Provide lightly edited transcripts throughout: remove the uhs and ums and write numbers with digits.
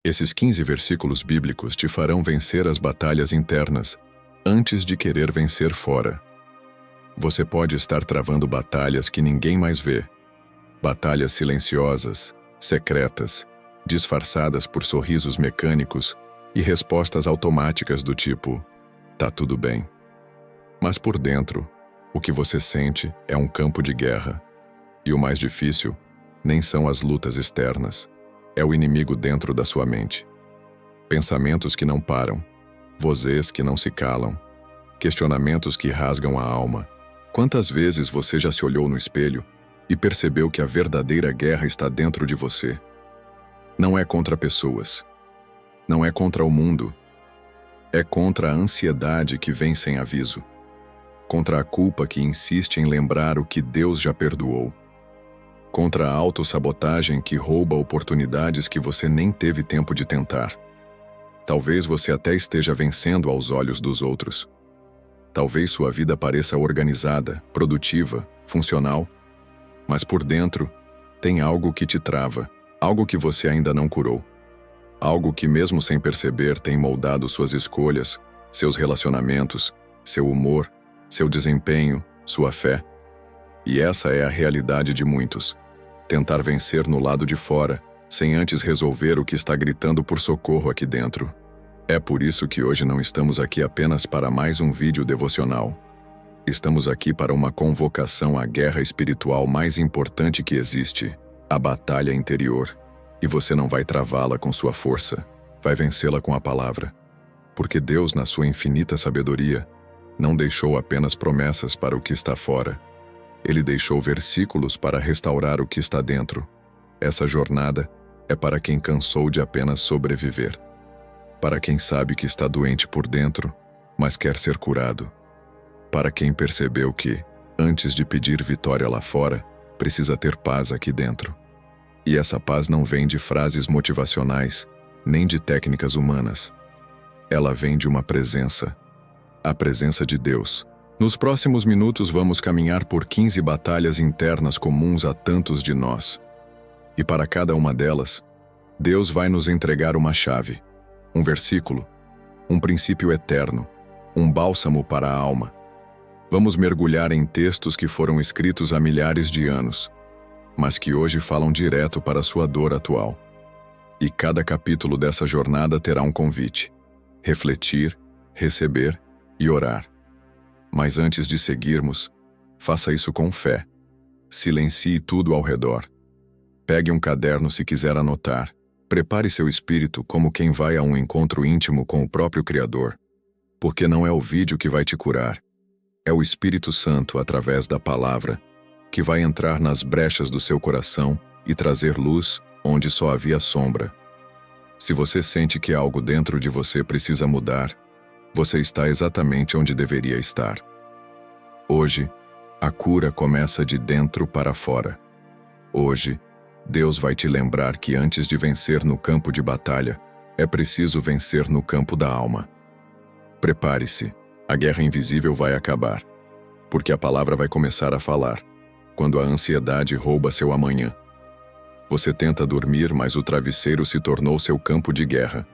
Esses 15 versículos bíblicos te farão vencer as batalhas internas antes de querer vencer fora. Você pode estar travando batalhas que ninguém mais vê. Batalhas silenciosas, secretas, disfarçadas por sorrisos mecânicos e respostas automáticas do tipo, tá tudo bem. Mas por dentro, o que você sente é um campo de guerra. E o mais difícil, nem são as lutas externas. É o inimigo dentro da sua mente. Pensamentos que não param, vozes que não se calam, questionamentos que rasgam a alma. Quantas vezes você já se olhou no espelho e percebeu que a verdadeira guerra está dentro de você? Não é contra pessoas. Não é contra o mundo. É contra a ansiedade que vem sem aviso. Contra a culpa que insiste em lembrar o que Deus já perdoou. Contra a autossabotagem que rouba oportunidades que você nem teve tempo de tentar. Talvez você até esteja vencendo aos olhos dos outros. Talvez sua vida pareça organizada, produtiva, funcional, mas por dentro tem algo que te trava, algo que você ainda não curou. Algo que mesmo sem perceber tem moldado suas escolhas, seus relacionamentos, seu humor, seu desempenho, sua fé. E essa é a realidade de muitos. Tentar vencer no lado de fora, sem antes resolver o que está gritando por socorro aqui dentro. É por isso que hoje não estamos aqui apenas para mais um vídeo devocional. Estamos aqui para uma convocação à guerra espiritual mais importante que existe, a batalha interior. E você não vai travá-la com sua força, vai vencê-la com a palavra. Porque Deus, na sua infinita sabedoria, não deixou apenas promessas para o que está fora. Ele deixou versículos para restaurar o que está dentro. Essa jornada é para quem cansou de apenas sobreviver. Para quem sabe que está doente por dentro, mas quer ser curado. Para quem percebeu que, antes de pedir vitória lá fora, precisa ter paz aqui dentro. E essa paz não vem de frases motivacionais, nem de técnicas humanas. Ela vem de uma presença, a presença de Deus. Nos próximos minutos vamos caminhar por 15 batalhas internas comuns a tantos de nós. E para cada uma delas, Deus vai nos entregar uma chave, um versículo, um princípio eterno, um bálsamo para a alma. Vamos mergulhar em textos que foram escritos há milhares de anos, mas que hoje falam direto para a sua dor atual. E cada capítulo dessa jornada terá um convite: refletir, receber e orar. Mas antes de seguirmos, faça isso com fé. Silencie tudo ao redor. Pegue um caderno se quiser anotar. Prepare seu espírito como quem vai a um encontro íntimo com o próprio Criador. Porque não é o vídeo que vai te curar. É o Espírito Santo, através da palavra, que vai entrar nas brechas do seu coração e trazer luz onde só havia sombra. Se você sente que algo dentro de você precisa mudar, você está exatamente onde deveria estar. Hoje, a cura começa de dentro para fora. Hoje, Deus vai te lembrar que antes de vencer no campo de batalha, é preciso vencer no campo da alma. Prepare-se, a guerra invisível vai acabar, porque a palavra vai começar a falar, quando a ansiedade rouba seu amanhã. Você tenta dormir, mas o travesseiro se tornou seu campo de guerra.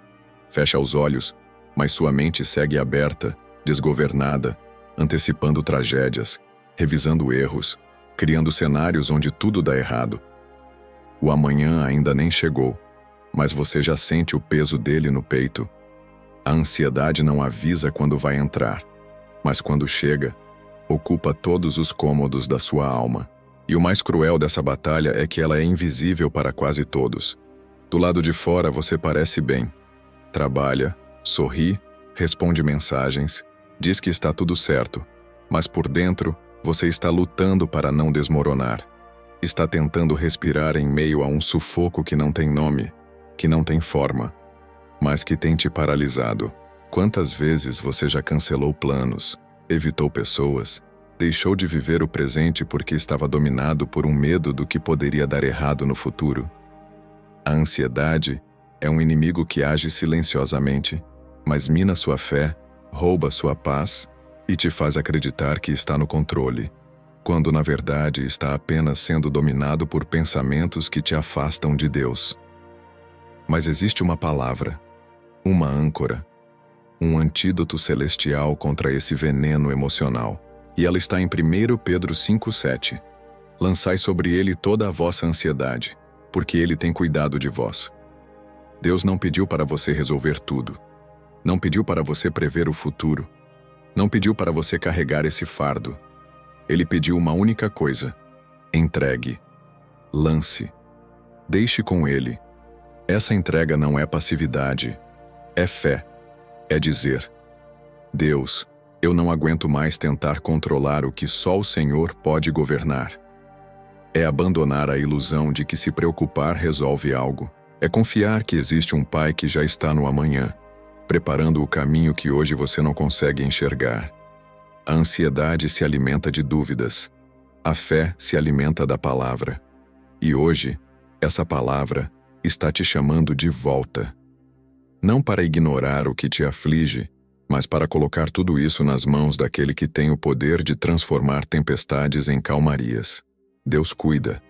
Fecha os olhos, mas sua mente segue aberta, desgovernada, antecipando tragédias, revisando erros, criando cenários onde tudo dá errado. O amanhã ainda nem chegou, mas você já sente o peso dele no peito. A ansiedade não avisa quando vai entrar, mas quando chega, ocupa todos os cômodos da sua alma. E o mais cruel dessa batalha é que ela é invisível para quase todos. Do lado de fora você parece bem. Trabalha, sorri, responde mensagens, diz que está tudo certo, mas por dentro você está lutando para não desmoronar. Está tentando respirar em meio a um sufoco que não tem nome, que não tem forma, mas que tem te paralisado. Quantas vezes você já cancelou planos, evitou pessoas, deixou de viver o presente porque estava dominado por um medo do que poderia dar errado no futuro? A ansiedade é um inimigo que age silenciosamente, mas mina sua fé, rouba sua paz e te faz acreditar que está no controle, quando na verdade está apenas sendo dominado por pensamentos que te afastam de Deus. Mas existe uma palavra, uma âncora, um antídoto celestial contra esse veneno emocional. E ela está em 1 Pedro 5,7. Lançai sobre ele toda a vossa ansiedade, porque ele tem cuidado de vós. Deus não pediu para você resolver tudo. Não pediu para você prever o futuro. Não pediu para você carregar esse fardo. Ele pediu uma única coisa: entregue. Lance. Deixe com ele. Essa entrega não é passividade, é fé. É dizer: Deus, eu não aguento mais tentar controlar o que só o Senhor pode governar. É abandonar a ilusão de que se preocupar resolve algo. É confiar que existe um Pai que já está no amanhã, preparando o caminho que hoje você não consegue enxergar. A ansiedade se alimenta de dúvidas. A fé se alimenta da palavra. E hoje, essa palavra está te chamando de volta. Não para ignorar o que te aflige, mas para colocar tudo isso nas mãos daquele que tem o poder de transformar tempestades em calmarias. Deus cuida,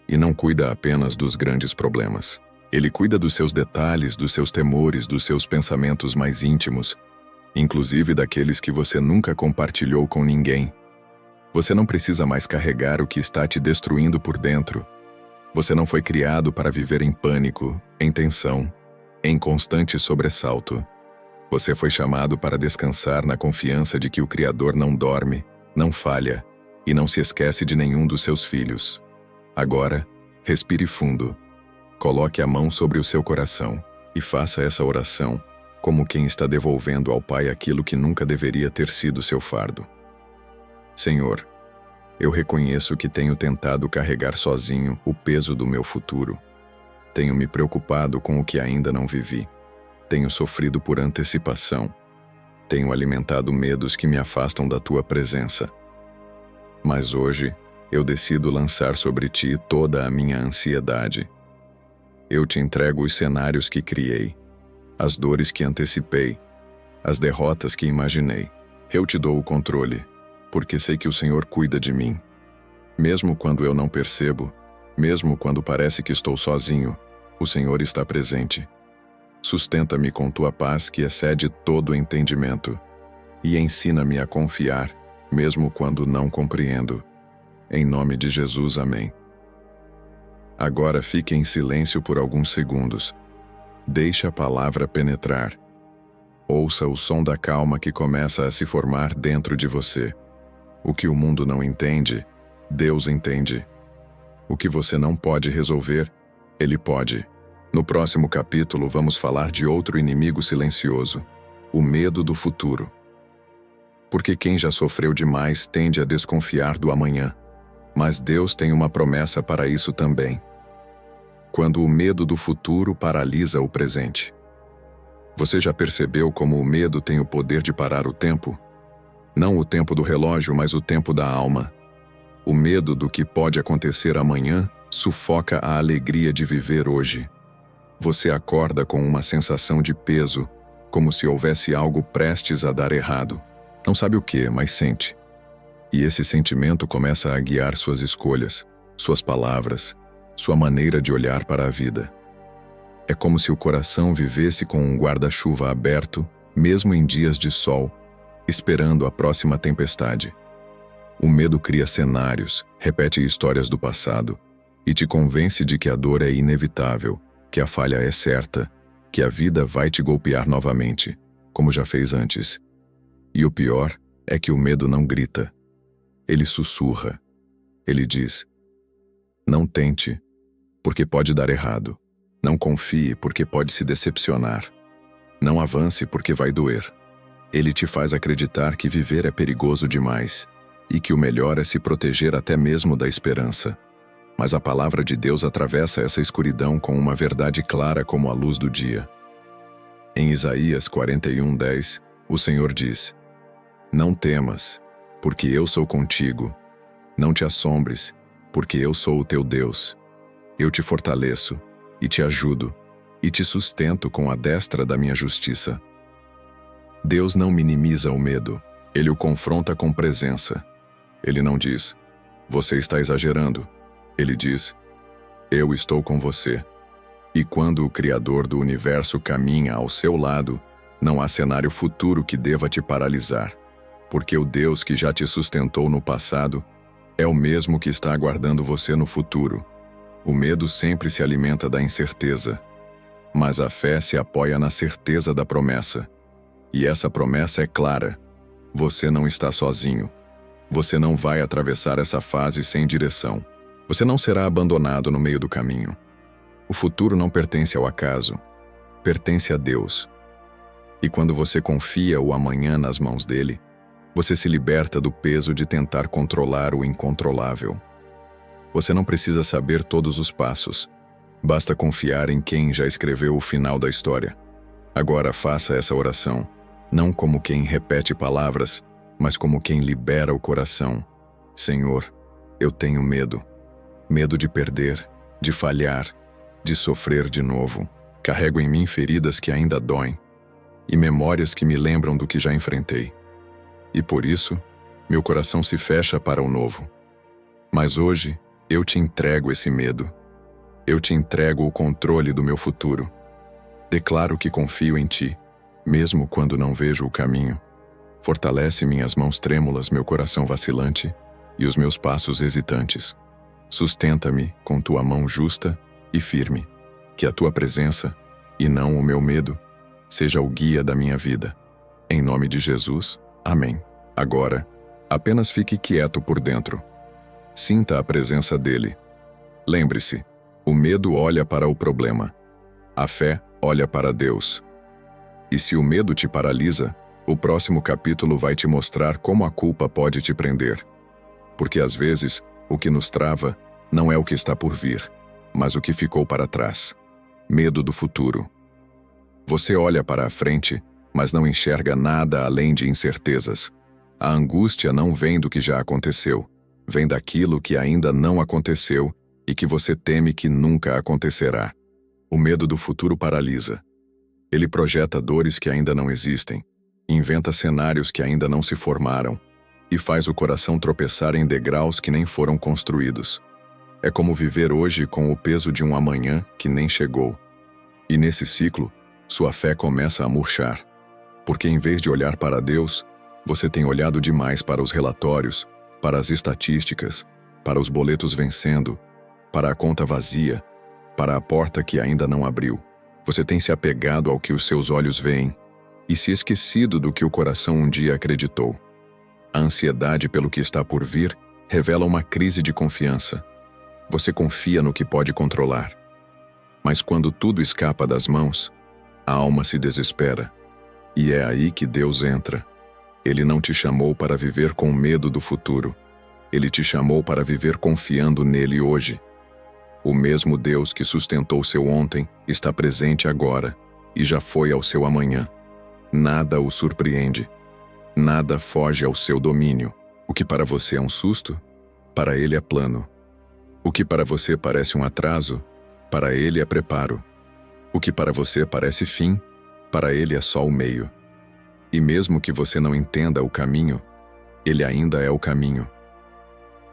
e não cuida apenas dos grandes problemas. Ele cuida dos seus detalhes, dos seus temores, dos seus pensamentos mais íntimos, inclusive daqueles que você nunca compartilhou com ninguém. Você não precisa mais carregar o que está te destruindo por dentro. Você não foi criado para viver em pânico, em tensão, em constante sobressalto. Você foi chamado para descansar na confiança de que o Criador não dorme, não falha e não se esquece de nenhum dos seus filhos. Agora, respire fundo. Coloque a mão sobre o seu coração e faça essa oração como quem está devolvendo ao Pai aquilo que nunca deveria ter sido seu fardo. Senhor, eu reconheço que tenho tentado carregar sozinho o peso do meu futuro. Tenho me preocupado com o que ainda não vivi. Tenho sofrido por antecipação. Tenho alimentado medos que me afastam da tua presença. Mas hoje, eu decido lançar sobre ti toda a minha ansiedade. Eu te entrego os cenários que criei, as dores que antecipei, as derrotas que imaginei. Eu te dou o controle, porque sei que o Senhor cuida de mim. Mesmo quando eu não percebo, mesmo quando parece que estou sozinho, o Senhor está presente. Sustenta-me com tua paz que excede todo entendimento, e ensina-me a confiar, mesmo quando não compreendo. Em nome de Jesus, amém. Agora fique em silêncio por alguns segundos. Deixe a palavra penetrar. Ouça o som da calma que começa a se formar dentro de você. O que o mundo não entende, Deus entende. O que você não pode resolver, Ele pode. No próximo capítulo vamos falar de outro inimigo silencioso, o medo do futuro. Porque quem já sofreu demais tende a desconfiar do amanhã. Mas Deus tem uma promessa para isso também. Quando o medo do futuro paralisa o presente. Você já percebeu como o medo tem o poder de parar o tempo? Não o tempo do relógio, mas o tempo da alma. O medo do que pode acontecer amanhã sufoca a alegria de viver hoje. Você acorda com uma sensação de peso, como se houvesse algo prestes a dar errado. Não sabe o que, mas sente. E esse sentimento começa a guiar suas escolhas, suas palavras, sua maneira de olhar para a vida. É como se o coração vivesse com um guarda-chuva aberto, mesmo em dias de sol, esperando a próxima tempestade. O medo cria cenários, repete histórias do passado e te convence de que a dor é inevitável, que a falha é certa, que a vida vai te golpear novamente, como já fez antes. E o pior é que o medo não grita. Ele sussurra. Ele diz: não tente, porque pode dar errado. Não confie, porque pode se decepcionar. Não avance, porque vai doer. Ele te faz acreditar que viver é perigoso demais e que o melhor é se proteger até mesmo da esperança. Mas a palavra de Deus atravessa essa escuridão com uma verdade clara como a luz do dia. Em Isaías 41:10, o Senhor diz: não temas, porque eu sou contigo. Não te assombres, porque eu sou o teu Deus. Eu te fortaleço, e te ajudo, e te sustento com a destra da minha justiça. Deus não minimiza o medo, Ele o confronta com presença. Ele não diz: você está exagerando. Ele diz: eu estou com você. E quando o Criador do universo caminha ao seu lado, não há cenário futuro que deva te paralisar, porque o Deus que já te sustentou no passado é o mesmo que está aguardando você no futuro. O medo sempre se alimenta da incerteza, mas a fé se apoia na certeza da promessa. E essa promessa é clara: você não está sozinho. Você não vai atravessar essa fase sem direção. Você não será abandonado no meio do caminho. O futuro não pertence ao acaso, pertence a Deus. E quando você confia o amanhã nas mãos dele, você se liberta do peso de tentar controlar o incontrolável. Você não precisa saber todos os passos. Basta confiar em quem já escreveu o final da história. Agora faça essa oração, não como quem repete palavras, mas como quem libera o coração. Senhor, eu tenho medo. Medo de perder, de falhar, de sofrer de novo. Carrego em mim feridas que ainda doem e memórias que me lembram do que já enfrentei. E por isso, meu coração se fecha para o novo. Mas hoje, eu te entrego esse medo. Eu te entrego o controle do meu futuro. Declaro que confio em ti, mesmo quando não vejo o caminho. Fortalece minhas mãos trêmulas, meu coração vacilante e os meus passos hesitantes. Sustenta-me com tua mão justa e firme. Que a tua presença, e não o meu medo, seja o guia da minha vida. Em nome de Jesus, amém. Agora, apenas fique quieto por dentro. Sinta a presença dele. Lembre-se, o medo olha para o problema. A fé olha para Deus. E se o medo te paralisa, o próximo capítulo vai te mostrar como a culpa pode te prender. Porque às vezes, o que nos trava não é o que está por vir, mas o que ficou para trás. Medo do futuro. Você olha para a frente, mas não enxerga nada além de incertezas. A angústia não vem do que já aconteceu, vem daquilo que ainda não aconteceu e que você teme que nunca acontecerá. O medo do futuro paralisa. Ele projeta dores que ainda não existem, inventa cenários que ainda não se formaram e faz o coração tropeçar em degraus que nem foram construídos. É como viver hoje com o peso de um amanhã que nem chegou. E nesse ciclo, sua fé começa a murchar, porque em vez de olhar para Deus, você tem olhado demais para os relatórios, para as estatísticas, para os boletos vencendo, para a conta vazia, para a porta que ainda não abriu. Você tem se apegado ao que os seus olhos veem e se esquecido do que o coração um dia acreditou. A ansiedade pelo que está por vir revela uma crise de confiança. Você confia no que pode controlar. Mas quando tudo escapa das mãos, a alma se desespera. E é aí que Deus entra. Ele não te chamou para viver com medo do futuro. Ele te chamou para viver confiando nele hoje. O mesmo Deus que sustentou seu ontem está presente agora e já foi ao seu amanhã. Nada o surpreende. Nada foge ao seu domínio. O que para você é um susto, para ele é plano. O que para você parece um atraso, para ele é preparo. O que para você parece fim, para ele é só o meio. E mesmo que você não entenda o caminho, ele ainda é o caminho.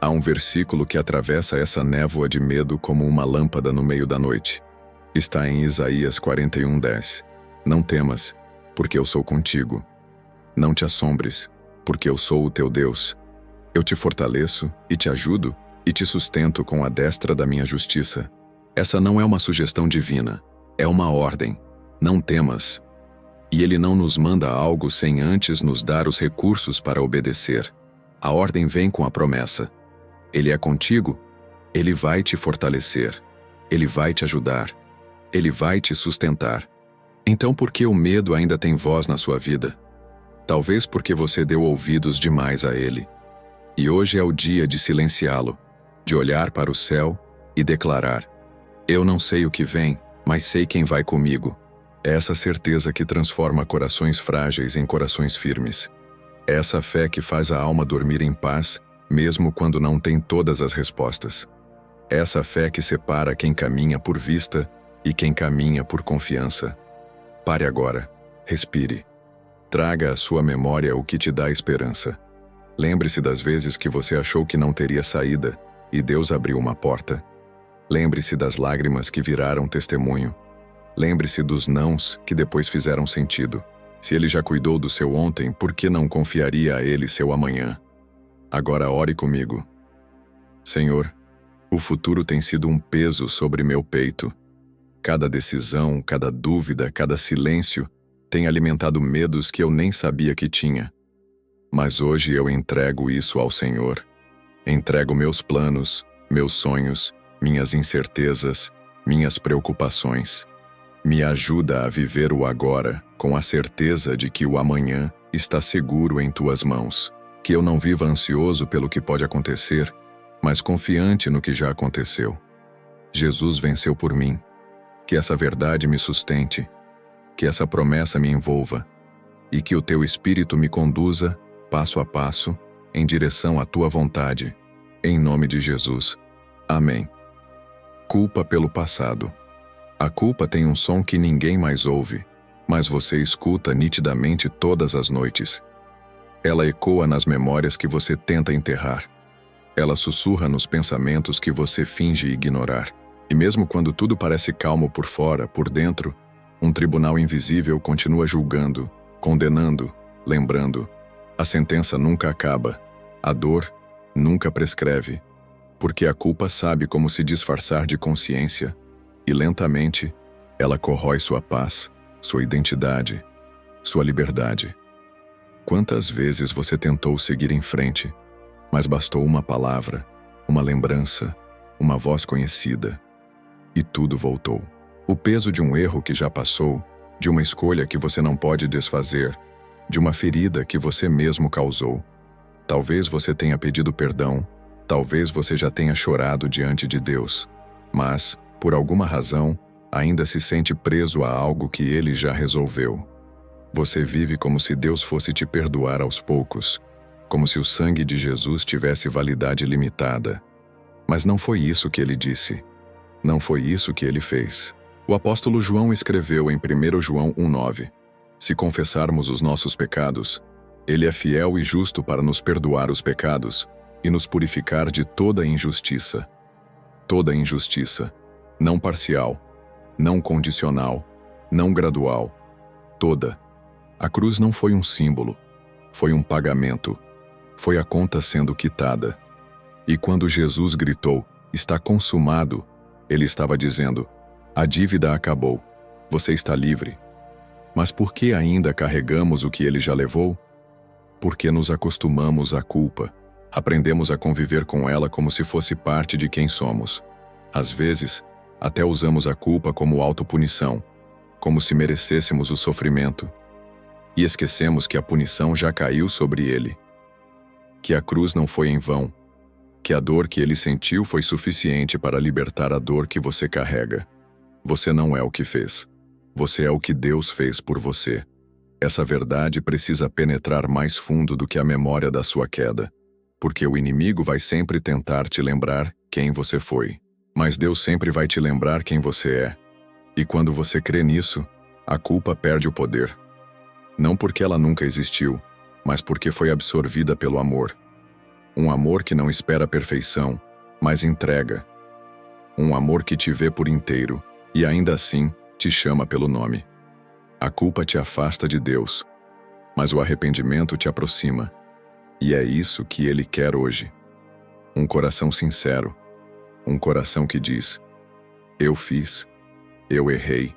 Há um versículo que atravessa essa névoa de medo como uma lâmpada no meio da noite. Está em Isaías 41:10. Não temas, porque eu sou contigo. Não te assombres, porque eu sou o teu Deus. Eu te fortaleço e te ajudo e te sustento com a destra da minha justiça. Essa não é uma sugestão divina, é uma ordem. Não temas. E ele não nos manda algo sem antes nos dar os recursos para obedecer. A ordem vem com a promessa. Ele é contigo, ele vai te fortalecer, ele vai te ajudar, ele vai te sustentar. Então por que o medo ainda tem voz na sua vida? Talvez porque você deu ouvidos demais a ele. E hoje é o dia de silenciá-lo, de olhar para o céu e declarar: eu não sei o que vem, mas sei quem vai comigo. É essa certeza que transforma corações frágeis em corações firmes. É essa fé que faz a alma dormir em paz, mesmo quando não tem todas as respostas. É essa fé que separa quem caminha por vista e quem caminha por confiança. Pare agora, respire. Traga à sua memória o que te dá esperança. Lembre-se das vezes que você achou que não teria saída e Deus abriu uma porta. Lembre-se das lágrimas que viraram testemunho. Lembre-se dos nãos que depois fizeram sentido. Se ele já cuidou do seu ontem, por que não confiaria a ele seu amanhã? Agora ore comigo. Senhor, o futuro tem sido um peso sobre meu peito. Cada decisão, cada dúvida, cada silêncio tem alimentado medos que eu nem sabia que tinha. Mas hoje eu entrego isso ao Senhor. Entrego meus planos, meus sonhos, minhas incertezas, minhas preocupações. Me ajuda a viver o agora, com a certeza de que o amanhã está seguro em tuas mãos. Que eu não viva ansioso pelo que pode acontecer, mas confiante no que já aconteceu. Jesus venceu por mim. Que essa verdade me sustente, que essa promessa me envolva, e que o teu Espírito me conduza, passo a passo, em direção à tua vontade. Em nome de Jesus. Amém. Culpa pelo passado. A culpa tem um som que ninguém mais ouve, mas você escuta nitidamente todas as noites. Ela ecoa nas memórias que você tenta enterrar. Ela sussurra nos pensamentos que você finge ignorar. E mesmo quando tudo parece calmo por fora, por dentro, um tribunal invisível continua julgando, condenando, lembrando. A sentença nunca acaba. A dor nunca prescreve. Porque a culpa sabe como se disfarçar de consciência. E lentamente, ela corrói sua paz, sua identidade, sua liberdade. Quantas vezes você tentou seguir em frente, mas bastou uma palavra, uma lembrança, uma voz conhecida, e tudo voltou. O peso de um erro que já passou, de uma escolha que você não pode desfazer, de uma ferida que você mesmo causou. Talvez você tenha pedido perdão, talvez você já tenha chorado diante de Deus, mas, por alguma razão, ainda se sente preso a algo que Ele já resolveu. Você vive como se Deus fosse te perdoar aos poucos, como se o sangue de Jesus tivesse validade limitada. Mas não foi isso que Ele disse. Não foi isso que Ele fez. O apóstolo João escreveu em 1 João 1,9: Se confessarmos os nossos pecados, Ele é fiel e justo para nos perdoar os pecados e nos purificar de toda injustiça. Toda injustiça. Não parcial, não condicional, não gradual. Toda. A cruz não foi um símbolo, foi um pagamento. Foi a conta sendo quitada. E quando Jesus gritou, está consumado, Ele estava dizendo, a dívida acabou, você está livre. Mas por que ainda carregamos o que Ele já levou? Porque nos acostumamos à culpa, aprendemos a conviver com ela como se fosse parte de quem somos. Às vezes, até usamos a culpa como autopunição, como se merecêssemos o sofrimento. E esquecemos que a punição já caiu sobre Ele. Que a cruz não foi em vão. Que a dor que Ele sentiu foi suficiente para libertar a dor que você carrega. Você não é o que fez. Você é o que Deus fez por você. Essa verdade precisa penetrar mais fundo do que a memória da sua queda. Porque o inimigo vai sempre tentar te lembrar quem você foi. Mas Deus sempre vai te lembrar quem você é. E quando você crê nisso, a culpa perde o poder. Não porque ela nunca existiu, mas porque foi absorvida pelo amor. Um amor que não espera a perfeição, mas entrega. Um amor que te vê por inteiro, e ainda assim te chama pelo nome. A culpa te afasta de Deus, mas o arrependimento te aproxima. E é isso que Ele quer hoje. Um coração sincero. Um coração que diz, eu fiz, eu errei,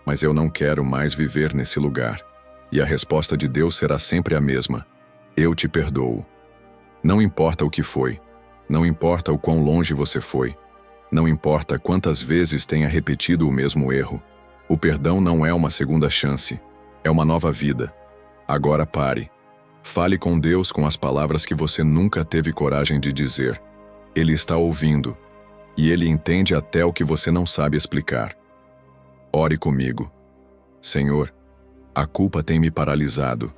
mas eu não quero mais viver nesse lugar. E a resposta de Deus será sempre a mesma, eu te perdoo. Não importa o que foi, não importa o quão longe você foi, não importa quantas vezes tenha repetido o mesmo erro, o perdão não é uma segunda chance, é uma nova vida. Agora pare. Fale com Deus com as palavras que você nunca teve coragem de dizer. Ele está ouvindo. E Ele entende até o que você não sabe explicar. Ore comigo. Senhor, a culpa tem me paralisado.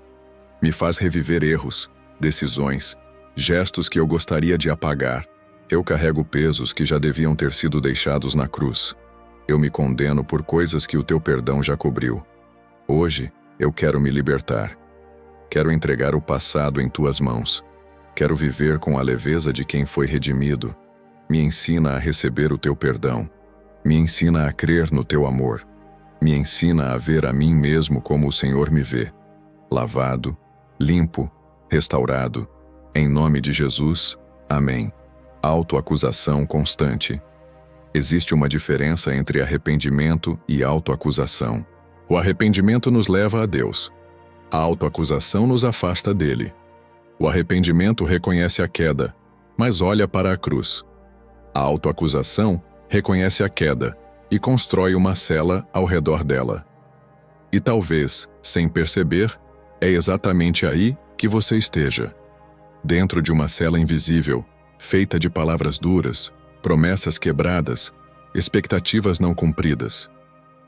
Me faz reviver erros, decisões, gestos que eu gostaria de apagar. Eu carrego pesos que já deviam ter sido deixados na cruz. Eu me condeno por coisas que o teu perdão já cobriu. Hoje, eu quero me libertar. Quero entregar o passado em tuas mãos. Quero viver com a leveza de quem foi redimido. Me ensina a receber o teu perdão. Me ensina a crer no teu amor. Me ensina a ver a mim mesmo como o Senhor me vê. Lavado, limpo, restaurado. Em nome de Jesus, amém. Autoacusação constante. Existe uma diferença entre arrependimento e autoacusação. O arrependimento nos leva a Deus. A autoacusação nos afasta dele. O arrependimento reconhece a queda, mas olha para a cruz. A autoacusação reconhece a queda e constrói uma cela ao redor dela. E talvez, sem perceber, é exatamente aí que você esteja. Dentro de uma cela invisível, feita de palavras duras, promessas quebradas, expectativas não cumpridas.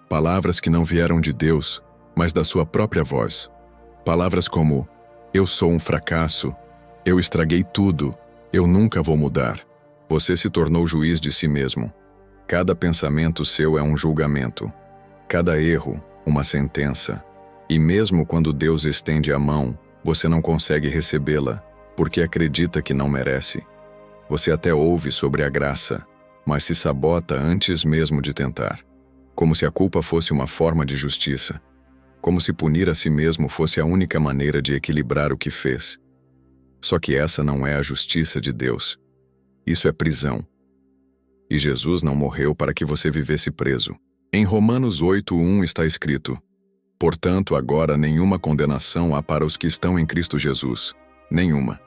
Palavras que não vieram de Deus, mas da sua própria voz. Palavras como: eu sou um fracasso, eu estraguei tudo, eu nunca vou mudar. Você se tornou juiz de si mesmo. Cada pensamento seu é um julgamento. Cada erro, uma sentença. E mesmo quando Deus estende a mão, você não consegue recebê-la, porque acredita que não merece. Você até ouve sobre a graça, mas se sabota antes mesmo de tentar. Como se a culpa fosse uma forma de justiça. Como se punir a si mesmo fosse a única maneira de equilibrar o que fez. Só que essa não é a justiça de Deus. Isso é prisão. E Jesus não morreu para que você vivesse preso. Em Romanos 8:1 está escrito: portanto, agora nenhuma condenação há para os que estão em Cristo Jesus. Nenhuma.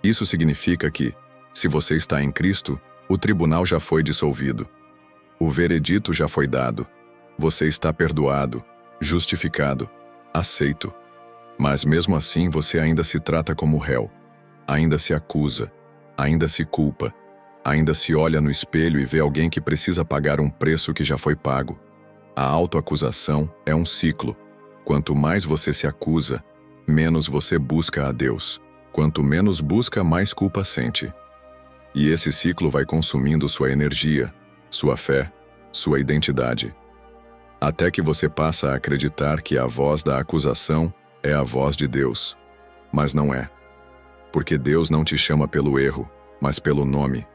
Isso significa que, se você está em Cristo, o tribunal já foi dissolvido. O veredito já foi dado. Você está perdoado, justificado, aceito. Mas mesmo assim você ainda se trata como réu. Ainda se acusa, ainda se culpa, ainda se olha no espelho e vê alguém que precisa pagar um preço que já foi pago. A autoacusação é um ciclo. Quanto mais você se acusa, menos você busca a Deus. Quanto menos busca, mais culpa sente. E esse ciclo vai consumindo sua energia, sua fé, sua identidade. Até que você passa a acreditar que a voz da acusação é a voz de Deus. Mas não é. Porque Deus não te chama pelo erro, mas pelo nome.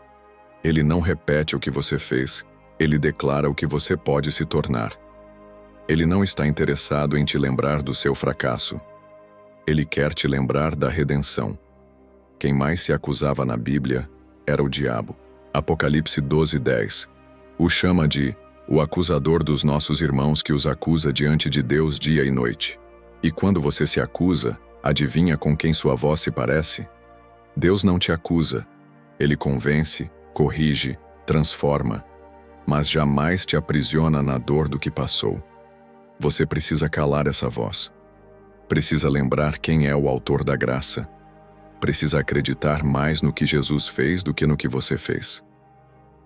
Ele não repete o que você fez, ele declara o que você pode se tornar. Ele não está interessado em te lembrar do seu fracasso. Ele quer te lembrar da redenção. Quem mais se acusava na Bíblia era o diabo. Apocalipse 12:10. O chama de o acusador dos nossos irmãos que os acusa diante de Deus dia e noite. E quando você se acusa, adivinha com quem sua voz se parece? Deus não te acusa. Ele convence, corrige, transforma, mas jamais te aprisiona na dor do que passou. Você precisa calar essa voz. Precisa lembrar quem é o autor da graça. Precisa acreditar mais no que Jesus fez do que no que você fez.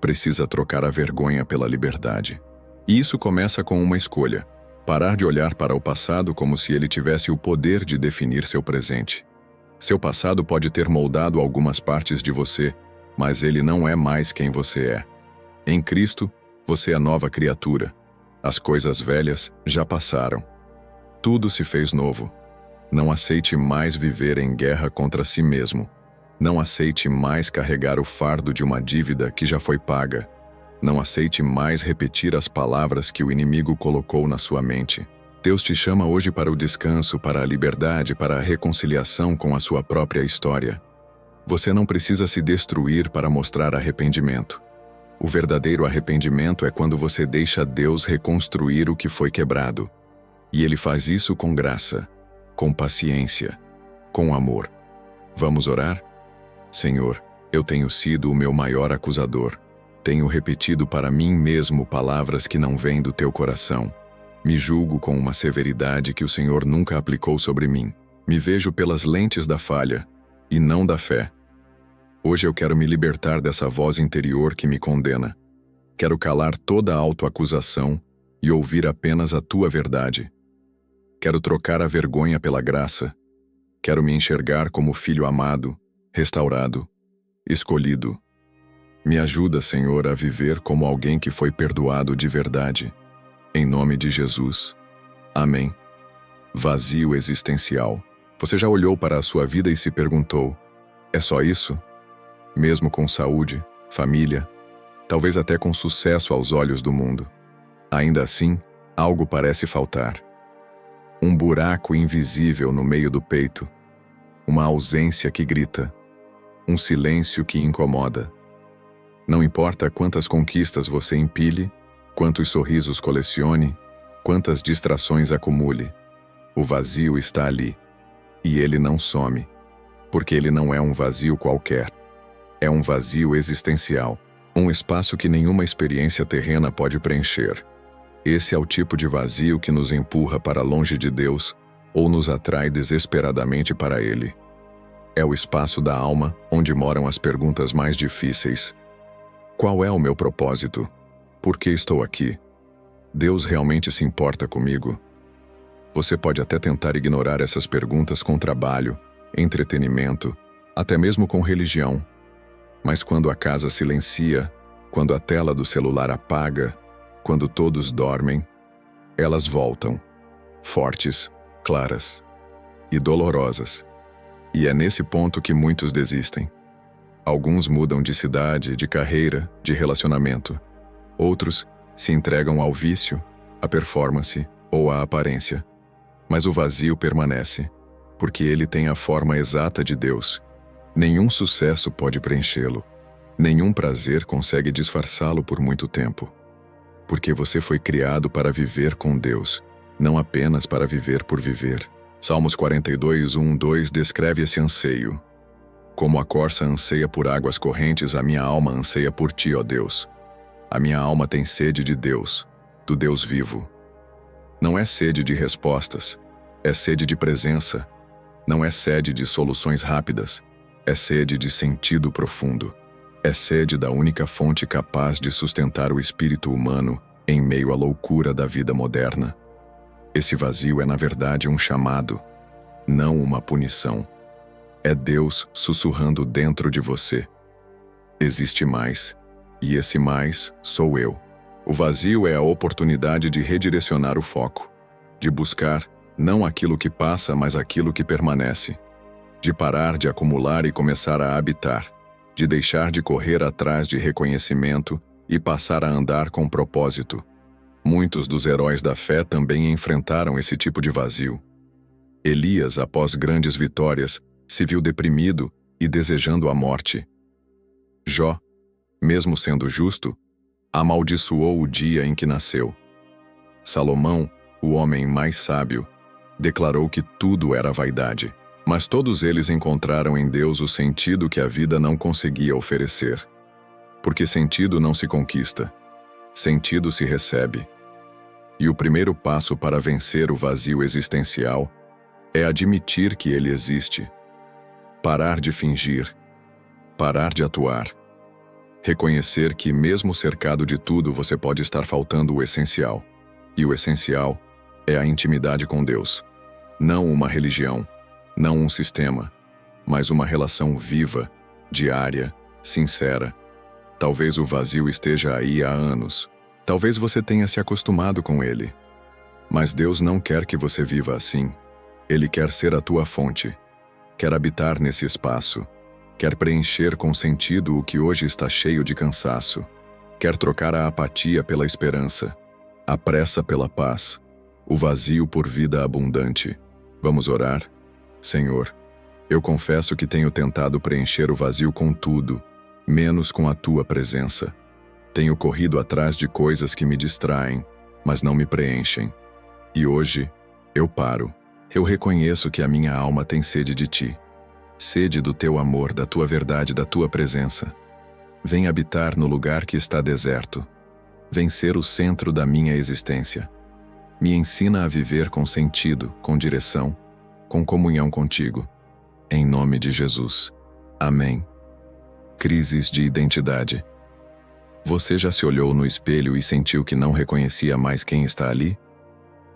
Precisa trocar a vergonha pela liberdade. E isso começa com uma escolha: parar de olhar para o passado como se ele tivesse o poder de definir seu presente. Seu passado pode ter moldado algumas partes de você, mas ele não é mais quem você é. Em Cristo, você é nova criatura. As coisas velhas já passaram. Tudo se fez novo. Não aceite mais viver em guerra contra si mesmo. Não aceite mais carregar o fardo de uma dívida que já foi paga. Não aceite mais repetir as palavras que o inimigo colocou na sua mente. Deus te chama hoje para o descanso, para a liberdade, para a reconciliação com a sua própria história. Você não precisa se destruir para mostrar arrependimento. O verdadeiro arrependimento é quando você deixa Deus reconstruir o que foi quebrado. E Ele faz isso com graça, com paciência, com amor. Vamos orar? Senhor, eu tenho sido o meu maior acusador. Tenho repetido para mim mesmo palavras que não vêm do teu coração. Me julgo com uma severidade que o Senhor nunca aplicou sobre mim. Me vejo pelas lentes da falha e não da fé. Hoje eu quero me libertar dessa voz interior que me condena. Quero calar toda a autoacusação e ouvir apenas a tua verdade. Quero trocar a vergonha pela graça. Quero me enxergar como filho amado, restaurado, escolhido. Me ajuda, Senhor, a viver como alguém que foi perdoado de verdade. Em nome de Jesus. Amém. Vazio existencial. Você já olhou para a sua vida e se perguntou: é só isso? Mesmo com saúde, família, talvez até com sucesso aos olhos do mundo. Ainda assim, algo parece faltar. Um buraco invisível no meio do peito, uma ausência que grita, um silêncio que incomoda. Não importa quantas conquistas você empilhe, quantos sorrisos colecione, quantas distrações acumule, o vazio está ali. E ele não some, porque ele não é um vazio qualquer. É um vazio existencial, um espaço que nenhuma experiência terrena pode preencher. Esse é o tipo de vazio que nos empurra para longe de Deus ou nos atrai desesperadamente para Ele. É o espaço da alma onde moram as perguntas mais difíceis. Qual é o meu propósito? Por que estou aqui? Deus realmente se importa comigo? Você pode até tentar ignorar essas perguntas com trabalho, entretenimento, até mesmo com religião. Mas quando a casa silencia, quando a tela do celular apaga, quando todos dormem, elas voltam, fortes, claras e dolorosas. E é nesse ponto que muitos desistem. Alguns mudam de cidade, de carreira, de relacionamento. Outros se entregam ao vício, à performance ou à aparência. Mas o vazio permanece, porque ele tem a forma exata de Deus. Nenhum sucesso pode preenchê-lo. Nenhum prazer consegue disfarçá-lo por muito tempo. Porque você foi criado para viver com Deus, não apenas para viver por viver. Salmos 42, 1, 2 descreve esse anseio. Como a corça anseia por águas correntes, a minha alma anseia por ti, ó Deus. A minha alma tem sede de Deus, do Deus vivo. Não é sede de respostas, é sede de presença. Não é sede de soluções rápidas, é sede de sentido profundo. É sede da única fonte capaz de sustentar o espírito humano em meio à loucura da vida moderna. Esse vazio é, na verdade, um chamado, não uma punição. É Deus sussurrando dentro de você. Existe mais, e esse mais sou eu. O vazio é a oportunidade de redirecionar o foco, de buscar não aquilo que passa, mas aquilo que permanece, de parar de acumular e começar a habitar, de deixar de correr atrás de reconhecimento e passar a andar com propósito. Muitos dos heróis da fé também enfrentaram esse tipo de vazio. Elias, após grandes vitórias, se viu deprimido e desejando a morte. Jó, mesmo sendo justo, amaldiçoou o dia em que nasceu. Salomão, o homem mais sábio, declarou que tudo era vaidade. Mas todos eles encontraram em Deus o sentido que a vida não conseguia oferecer. Porque sentido não se conquista, sentido se recebe. E o primeiro passo para vencer o vazio existencial é admitir que ele existe. Parar de fingir, parar de atuar. Reconhecer que, mesmo cercado de tudo, você pode estar faltando o essencial. E o essencial é a intimidade com Deus. Não uma religião, não um sistema, mas uma relação viva, diária, sincera. Talvez o vazio esteja aí há anos. Talvez você tenha se acostumado com ele. Mas Deus não quer que você viva assim. Ele quer ser a tua fonte. Quer habitar nesse espaço. Quer preencher com sentido o que hoje está cheio de cansaço. Quer trocar a apatia pela esperança, a pressa pela paz, o vazio por vida abundante. Vamos orar? Senhor, eu confesso que tenho tentado preencher o vazio com tudo, menos com a tua presença. Tenho corrido atrás de coisas que me distraem, mas não me preenchem. E hoje, eu paro. Eu reconheço que a minha alma tem sede de ti. Sede do teu amor, da tua verdade, da tua presença. Vem habitar no lugar que está deserto. Vem ser o centro da minha existência. Me ensina a viver com sentido, com direção, com comunhão contigo. Em nome de Jesus. Amém. Crises de identidade. Você já se olhou no espelho e sentiu que não reconhecia mais quem está ali?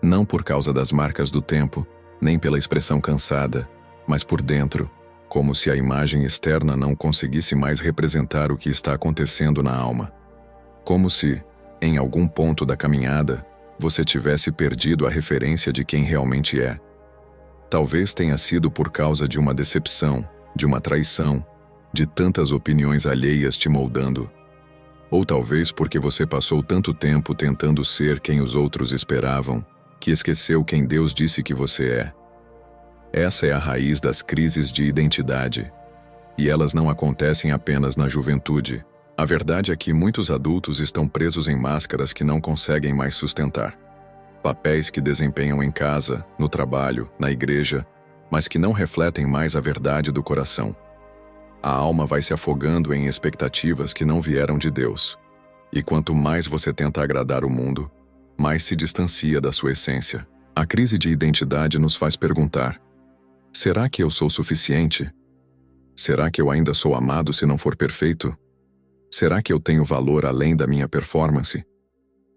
Não por causa das marcas do tempo, nem pela expressão cansada, mas por dentro, como se a imagem externa não conseguisse mais representar o que está acontecendo na alma. Como se, em algum ponto da caminhada, você tivesse perdido a referência de quem realmente é. Talvez tenha sido por causa de uma decepção, de uma traição, de tantas opiniões alheias te moldando. Ou talvez porque você passou tanto tempo tentando ser quem os outros esperavam, que esqueceu quem Deus disse que você é. Essa é a raiz das crises de identidade. E elas não acontecem apenas na juventude. A verdade é que muitos adultos estão presos em máscaras que não conseguem mais sustentar. Papéis que desempenham em casa, no trabalho, na igreja, mas que não refletem mais a verdade do coração. A alma vai se afogando em expectativas que não vieram de Deus. E quanto mais você tenta agradar o mundo, mais se distancia da sua essência. A crise de identidade nos faz perguntar: será que eu sou suficiente? Será que eu ainda sou amado se não for perfeito? Será que eu tenho valor além da minha performance?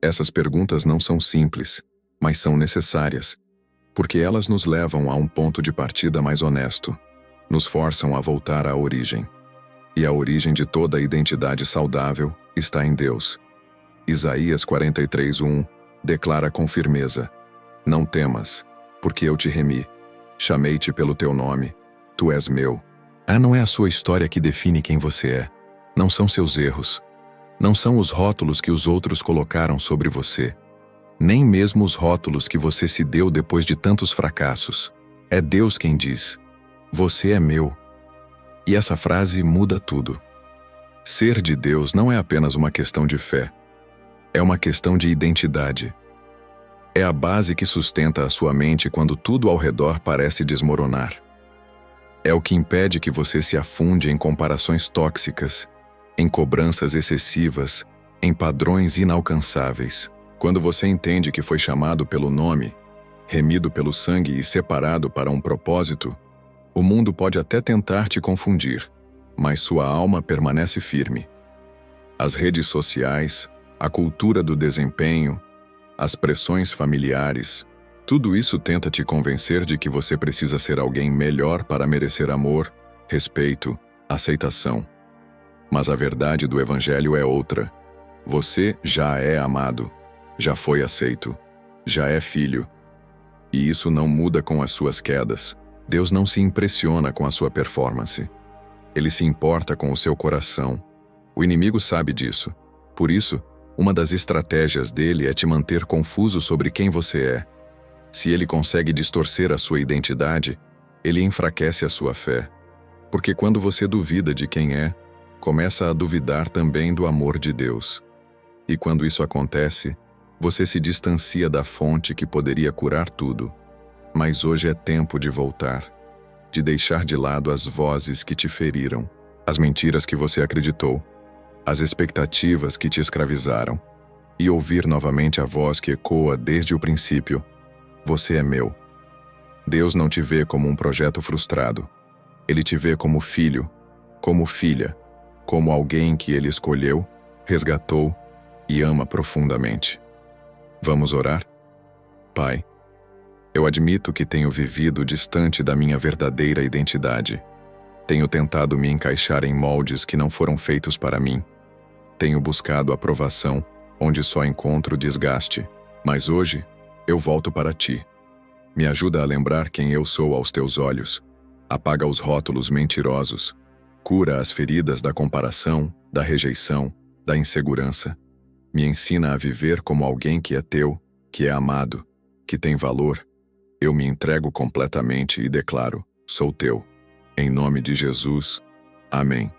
Essas perguntas não são simples, mas são necessárias, porque elas nos levam a um ponto de partida mais honesto, nos forçam a voltar à origem. E a origem de toda identidade saudável está em Deus. Isaías 43:1 declara com firmeza: não temas, porque eu te remi, chamei-te pelo teu nome, tu és meu. Não é a sua história que define quem você é, não são seus erros, não são os rótulos que os outros colocaram sobre você, nem mesmo os rótulos que você se deu depois de tantos fracassos. É Deus quem diz: você é meu. E essa frase muda tudo. Ser de Deus não é apenas uma questão de fé, é uma questão de identidade. É a base que sustenta a sua mente quando tudo ao redor parece desmoronar. É o que impede que você se afunde em comparações tóxicas, em cobranças excessivas, em padrões inalcançáveis. Quando você entende que foi chamado pelo nome, remido pelo sangue e separado para um propósito, o mundo pode até tentar te confundir, mas sua alma permanece firme. As redes sociais, a cultura do desempenho, as pressões familiares, tudo isso tenta te convencer de que você precisa ser alguém melhor para merecer amor, respeito, aceitação. Mas a verdade do Evangelho é outra. Você já é amado, já foi aceito, já é filho. E isso não muda com as suas quedas. Deus não se impressiona com a sua performance. Ele se importa com o seu coração. O inimigo sabe disso. Por isso, uma das estratégias dele é te manter confuso sobre quem você é. Se ele consegue distorcer a sua identidade, ele enfraquece a sua fé. Porque quando você duvida de quem é, começa a duvidar também do amor de Deus. E quando isso acontece, você se distancia da fonte que poderia curar tudo. Mas hoje é tempo de voltar, de deixar de lado as vozes que te feriram, as mentiras que você acreditou, as expectativas que te escravizaram, e ouvir novamente a voz que ecoa desde o princípio: você é meu. Deus não te vê como um projeto frustrado. Ele te vê como filho, como filha, como alguém que ele escolheu, resgatou e ama profundamente. Vamos orar? Pai, eu admito que tenho vivido distante da minha verdadeira identidade. Tenho tentado me encaixar em moldes que não foram feitos para mim. Tenho buscado aprovação onde só encontro desgaste. Mas hoje, eu volto para ti. Me ajuda a lembrar quem eu sou aos teus olhos. Apaga os rótulos mentirosos. Cura as feridas da comparação, da rejeição, da insegurança. Me ensina a viver como alguém que é teu, que é amado, que tem valor. Eu me entrego completamente e declaro: sou teu. Em nome de Jesus. Amém.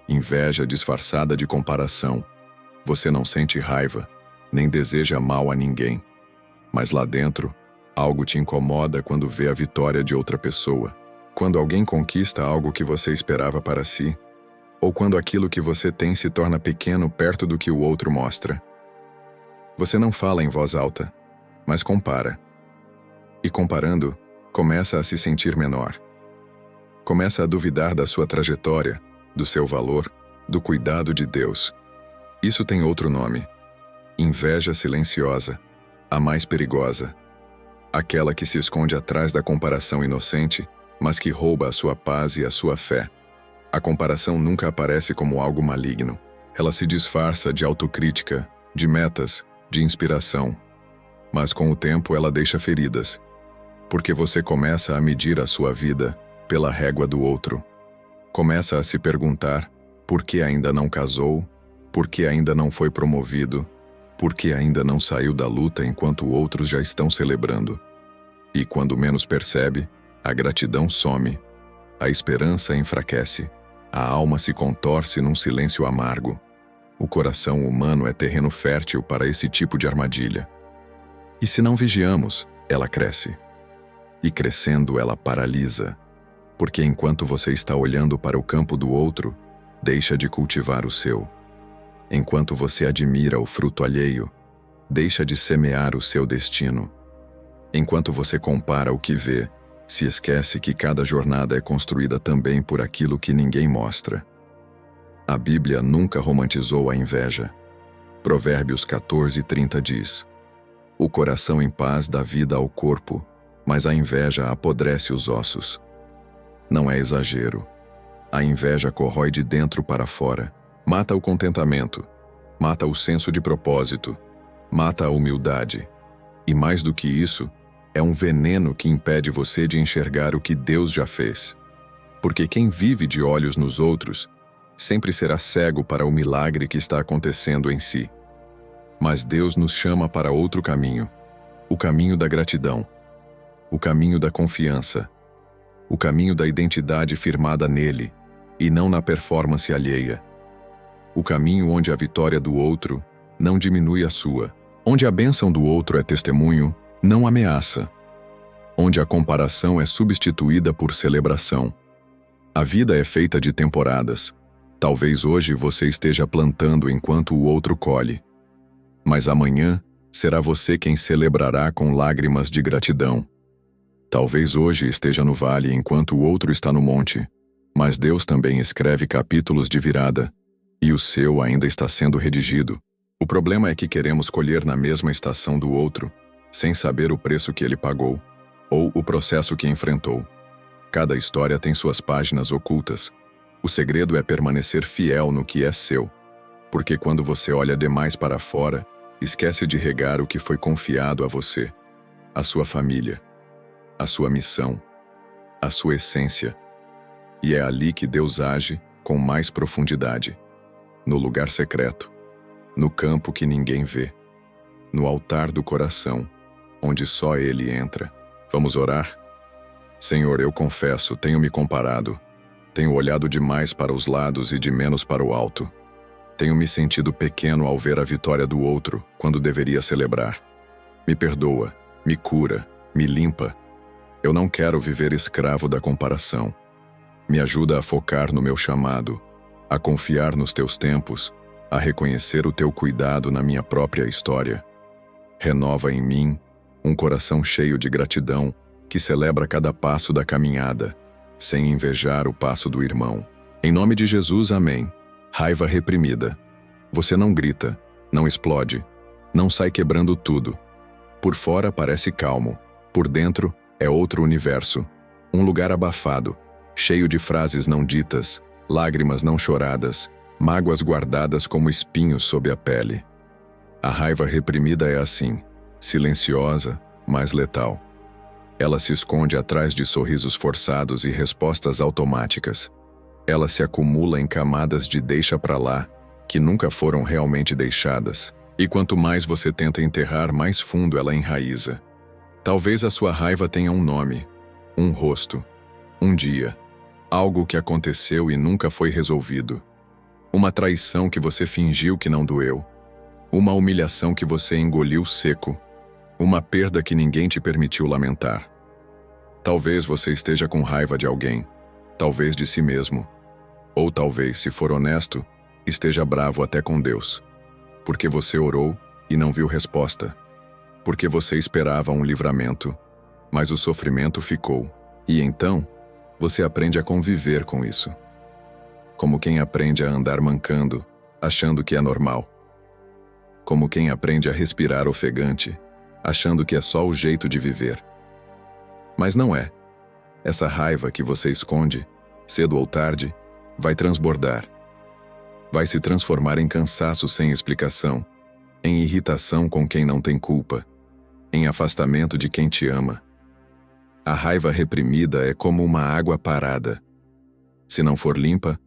Inveja disfarçada de comparação. Você não sente raiva, nem deseja mal a ninguém. Mas lá dentro, algo te incomoda quando vê a vitória de outra pessoa. Quando alguém conquista algo que você esperava para si, ou quando aquilo que você tem se torna pequeno perto do que o outro mostra. Você não fala em voz alta, mas compara. E comparando, começa a se sentir menor. Começa a duvidar da sua trajetória, do seu valor, do cuidado de Deus. Isso tem outro nome: inveja silenciosa, a mais perigosa. Aquela que se esconde atrás da comparação inocente, mas que rouba a sua paz e a sua fé. A comparação nunca aparece como algo maligno. Ela se disfarça de autocrítica, de metas, de inspiração. Mas com o tempo ela deixa feridas, porque você começa a medir a sua vida pela régua do outro. Começa a se perguntar por que ainda não casou, por que ainda não foi promovido, por que ainda não saiu da luta enquanto outros já estão celebrando. E quando menos percebe, a gratidão some, a esperança enfraquece, a alma se contorce num silêncio amargo. O coração humano é terreno fértil para esse tipo de armadilha. E se não vigiamos, ela cresce. E crescendo, ela paralisa. Porque enquanto você está olhando para o campo do outro, deixa de cultivar o seu. Enquanto você admira o fruto alheio, deixa de semear o seu destino. Enquanto você compara o que vê, se esquece que cada jornada é construída também por aquilo que ninguém mostra. A Bíblia nunca romantizou a inveja. Provérbios 14:30 diz: "O coração em paz dá vida ao corpo, mas a inveja apodrece os ossos." Não é exagero. A inveja corrói de dentro para fora, mata o contentamento, mata o senso de propósito, mata a humildade. E mais do que isso, é um veneno que impede você de enxergar o que Deus já fez. Porque quem vive de olhos nos outros sempre será cego para o milagre que está acontecendo em si. Mas Deus nos chama para outro caminho, o caminho da gratidão, o caminho da confiança, o caminho da identidade firmada nele e não na performance alheia. O caminho onde a vitória do outro não diminui a sua, onde a bênção do outro é testemunho, não ameaça, onde a comparação é substituída por celebração. A vida é feita de temporadas. Talvez hoje você esteja plantando enquanto o outro colhe. Mas amanhã será você quem celebrará com lágrimas de gratidão. Talvez hoje esteja no vale enquanto o outro está no monte. Mas Deus também escreve capítulos de virada, e o seu ainda está sendo redigido. O problema é que queremos colher na mesma estação do outro, sem saber o preço que ele pagou, ou o processo que enfrentou. Cada história tem suas páginas ocultas. O segredo é permanecer fiel no que é seu, porque quando você olha demais para fora, esquece de regar o que foi confiado a você, a sua família, a sua missão, a sua essência. E é ali que Deus age com mais profundidade, no lugar secreto, no campo que ninguém vê, no altar do coração, onde só Ele entra. Vamos orar? Senhor, eu confesso, tenho me comparado. Tenho olhado demais para os lados e de menos para o alto. Tenho me sentido pequeno ao ver a vitória do outro, quando deveria celebrar. Me perdoa, me cura, me limpa. Eu não quero viver escravo da comparação. Me ajuda a focar no meu chamado, a confiar nos teus tempos, a reconhecer o teu cuidado na minha própria história. Renova em mim um coração cheio de gratidão que celebra cada passo da caminhada, sem invejar o passo do irmão. Em nome de Jesus, amém. Raiva reprimida. Você não grita, não explode, não sai quebrando tudo. Por fora parece calmo, por dentro é outro universo. Um lugar abafado, cheio de frases não ditas, lágrimas não choradas, mágoas guardadas como espinhos sob a pele. A raiva reprimida é assim, silenciosa, mas letal. Ela se esconde atrás de sorrisos forçados e respostas automáticas. Ela se acumula em camadas de deixa pra lá, que nunca foram realmente deixadas. E quanto mais você tenta enterrar, mais fundo ela enraiza. Talvez a sua raiva tenha um nome, um rosto, um dia, algo que aconteceu e nunca foi resolvido. Uma traição que você fingiu que não doeu. Uma humilhação que você engoliu seco. Uma perda que ninguém te permitiu lamentar. Talvez você esteja com raiva de alguém, talvez de si mesmo. Ou talvez, se for honesto, esteja bravo até com Deus. Porque você orou e não viu resposta. Porque você esperava um livramento, mas o sofrimento ficou. E então, você aprende a conviver com isso. Como quem aprende a andar mancando, achando que é normal. Como quem aprende a respirar ofegante, achando que é só o jeito de viver. Mas não é. Essa raiva que você esconde, cedo ou tarde, vai transbordar. Vai se transformar em cansaço sem explicação, em irritação com quem não tem culpa, em afastamento de quem te ama. A raiva reprimida é como uma água parada. Se não for limpa,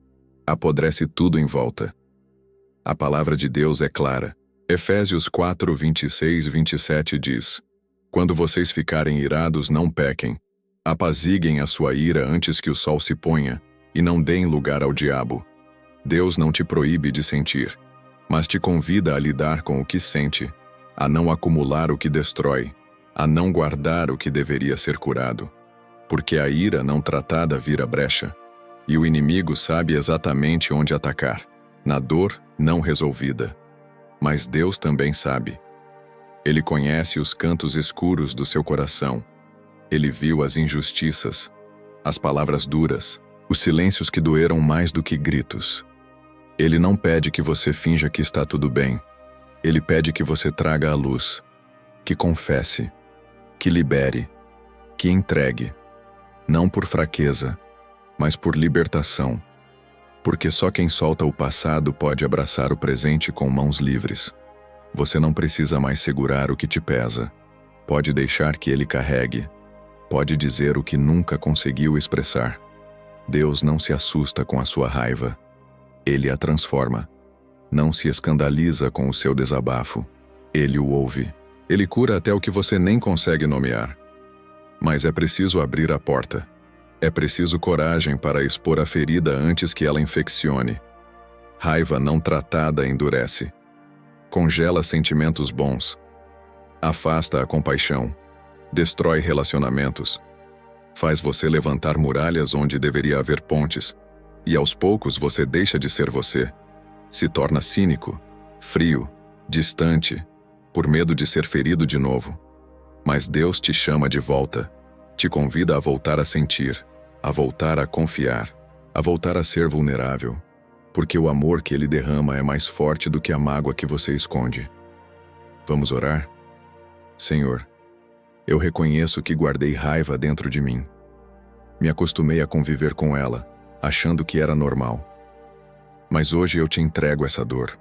apodrece tudo em volta. A palavra de Deus é clara. Efésios 4, 26 e 27 diz: Quando vocês ficarem irados, não pequem. Apaziguem a sua ira antes que o sol se ponha, e não deem lugar ao diabo. Deus não te proíbe de sentir, mas te convida a lidar com o que sente, a não acumular o que destrói, a não guardar o que deveria ser curado. Porque a ira não tratada vira brecha, e o inimigo sabe exatamente onde atacar, na dor não resolvida. Mas Deus também sabe. Ele conhece os cantos escuros do seu coração. Ele viu as injustiças, as palavras duras, os silêncios que doeram mais do que gritos. Ele não pede que você finja que está tudo bem. Ele pede que você traga a luz, que confesse, que libere, que entregue. Não por fraqueza, mas por libertação. Porque só quem solta o passado pode abraçar o presente com mãos livres. Você não precisa mais segurar o que te pesa. Pode deixar que ele carregue. Pode dizer o que nunca conseguiu expressar. Deus não se assusta com a sua raiva. Ele a transforma. Não se escandaliza com o seu desabafo. Ele o ouve. Ele cura até o que você nem consegue nomear. Mas é preciso abrir a porta. É preciso coragem para expor a ferida antes que ela infeccione. Raiva não tratada endurece. Congela sentimentos bons. Afasta a compaixão. Destrói relacionamentos. Faz você levantar muralhas onde deveria haver pontes. E aos poucos você deixa de ser você. Se torna cínico, frio, distante, por medo de ser ferido de novo. Mas Deus te chama de volta. Te convida a voltar a sentir, a voltar a confiar, a voltar a ser vulnerável, porque o amor que Ele derrama é mais forte do que a mágoa que você esconde. Vamos orar? Senhor, eu reconheço que guardei raiva dentro de mim. Me acostumei a conviver com ela, achando que era normal. Mas hoje eu te entrego essa dor,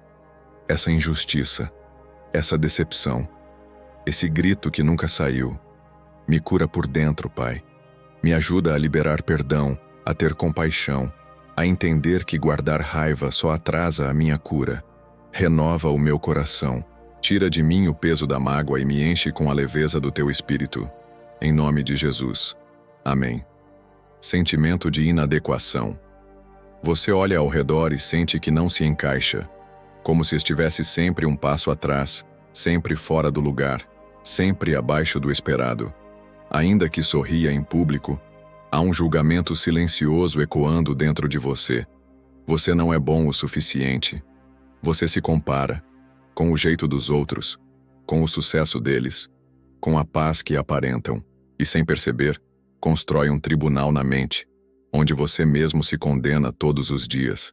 essa injustiça, essa decepção, esse grito que nunca saiu. Me cura por dentro, Pai. Me ajuda a liberar perdão, a ter compaixão, a entender que guardar raiva só atrasa a minha cura. Renova o meu coração, tira de mim o peso da mágoa e me enche com a leveza do Teu Espírito. Em nome de Jesus. Amém. Sentimento de inadequação. Você olha ao redor e sente que não se encaixa, como se estivesse sempre um passo atrás, sempre fora do lugar, sempre abaixo do esperado. Ainda que sorria em público, há um julgamento silencioso ecoando dentro de você. Você não é bom o suficiente. Você se compara com o jeito dos outros, com o sucesso deles, com a paz que aparentam, e sem perceber, constrói um tribunal na mente, onde você mesmo se condena todos os dias.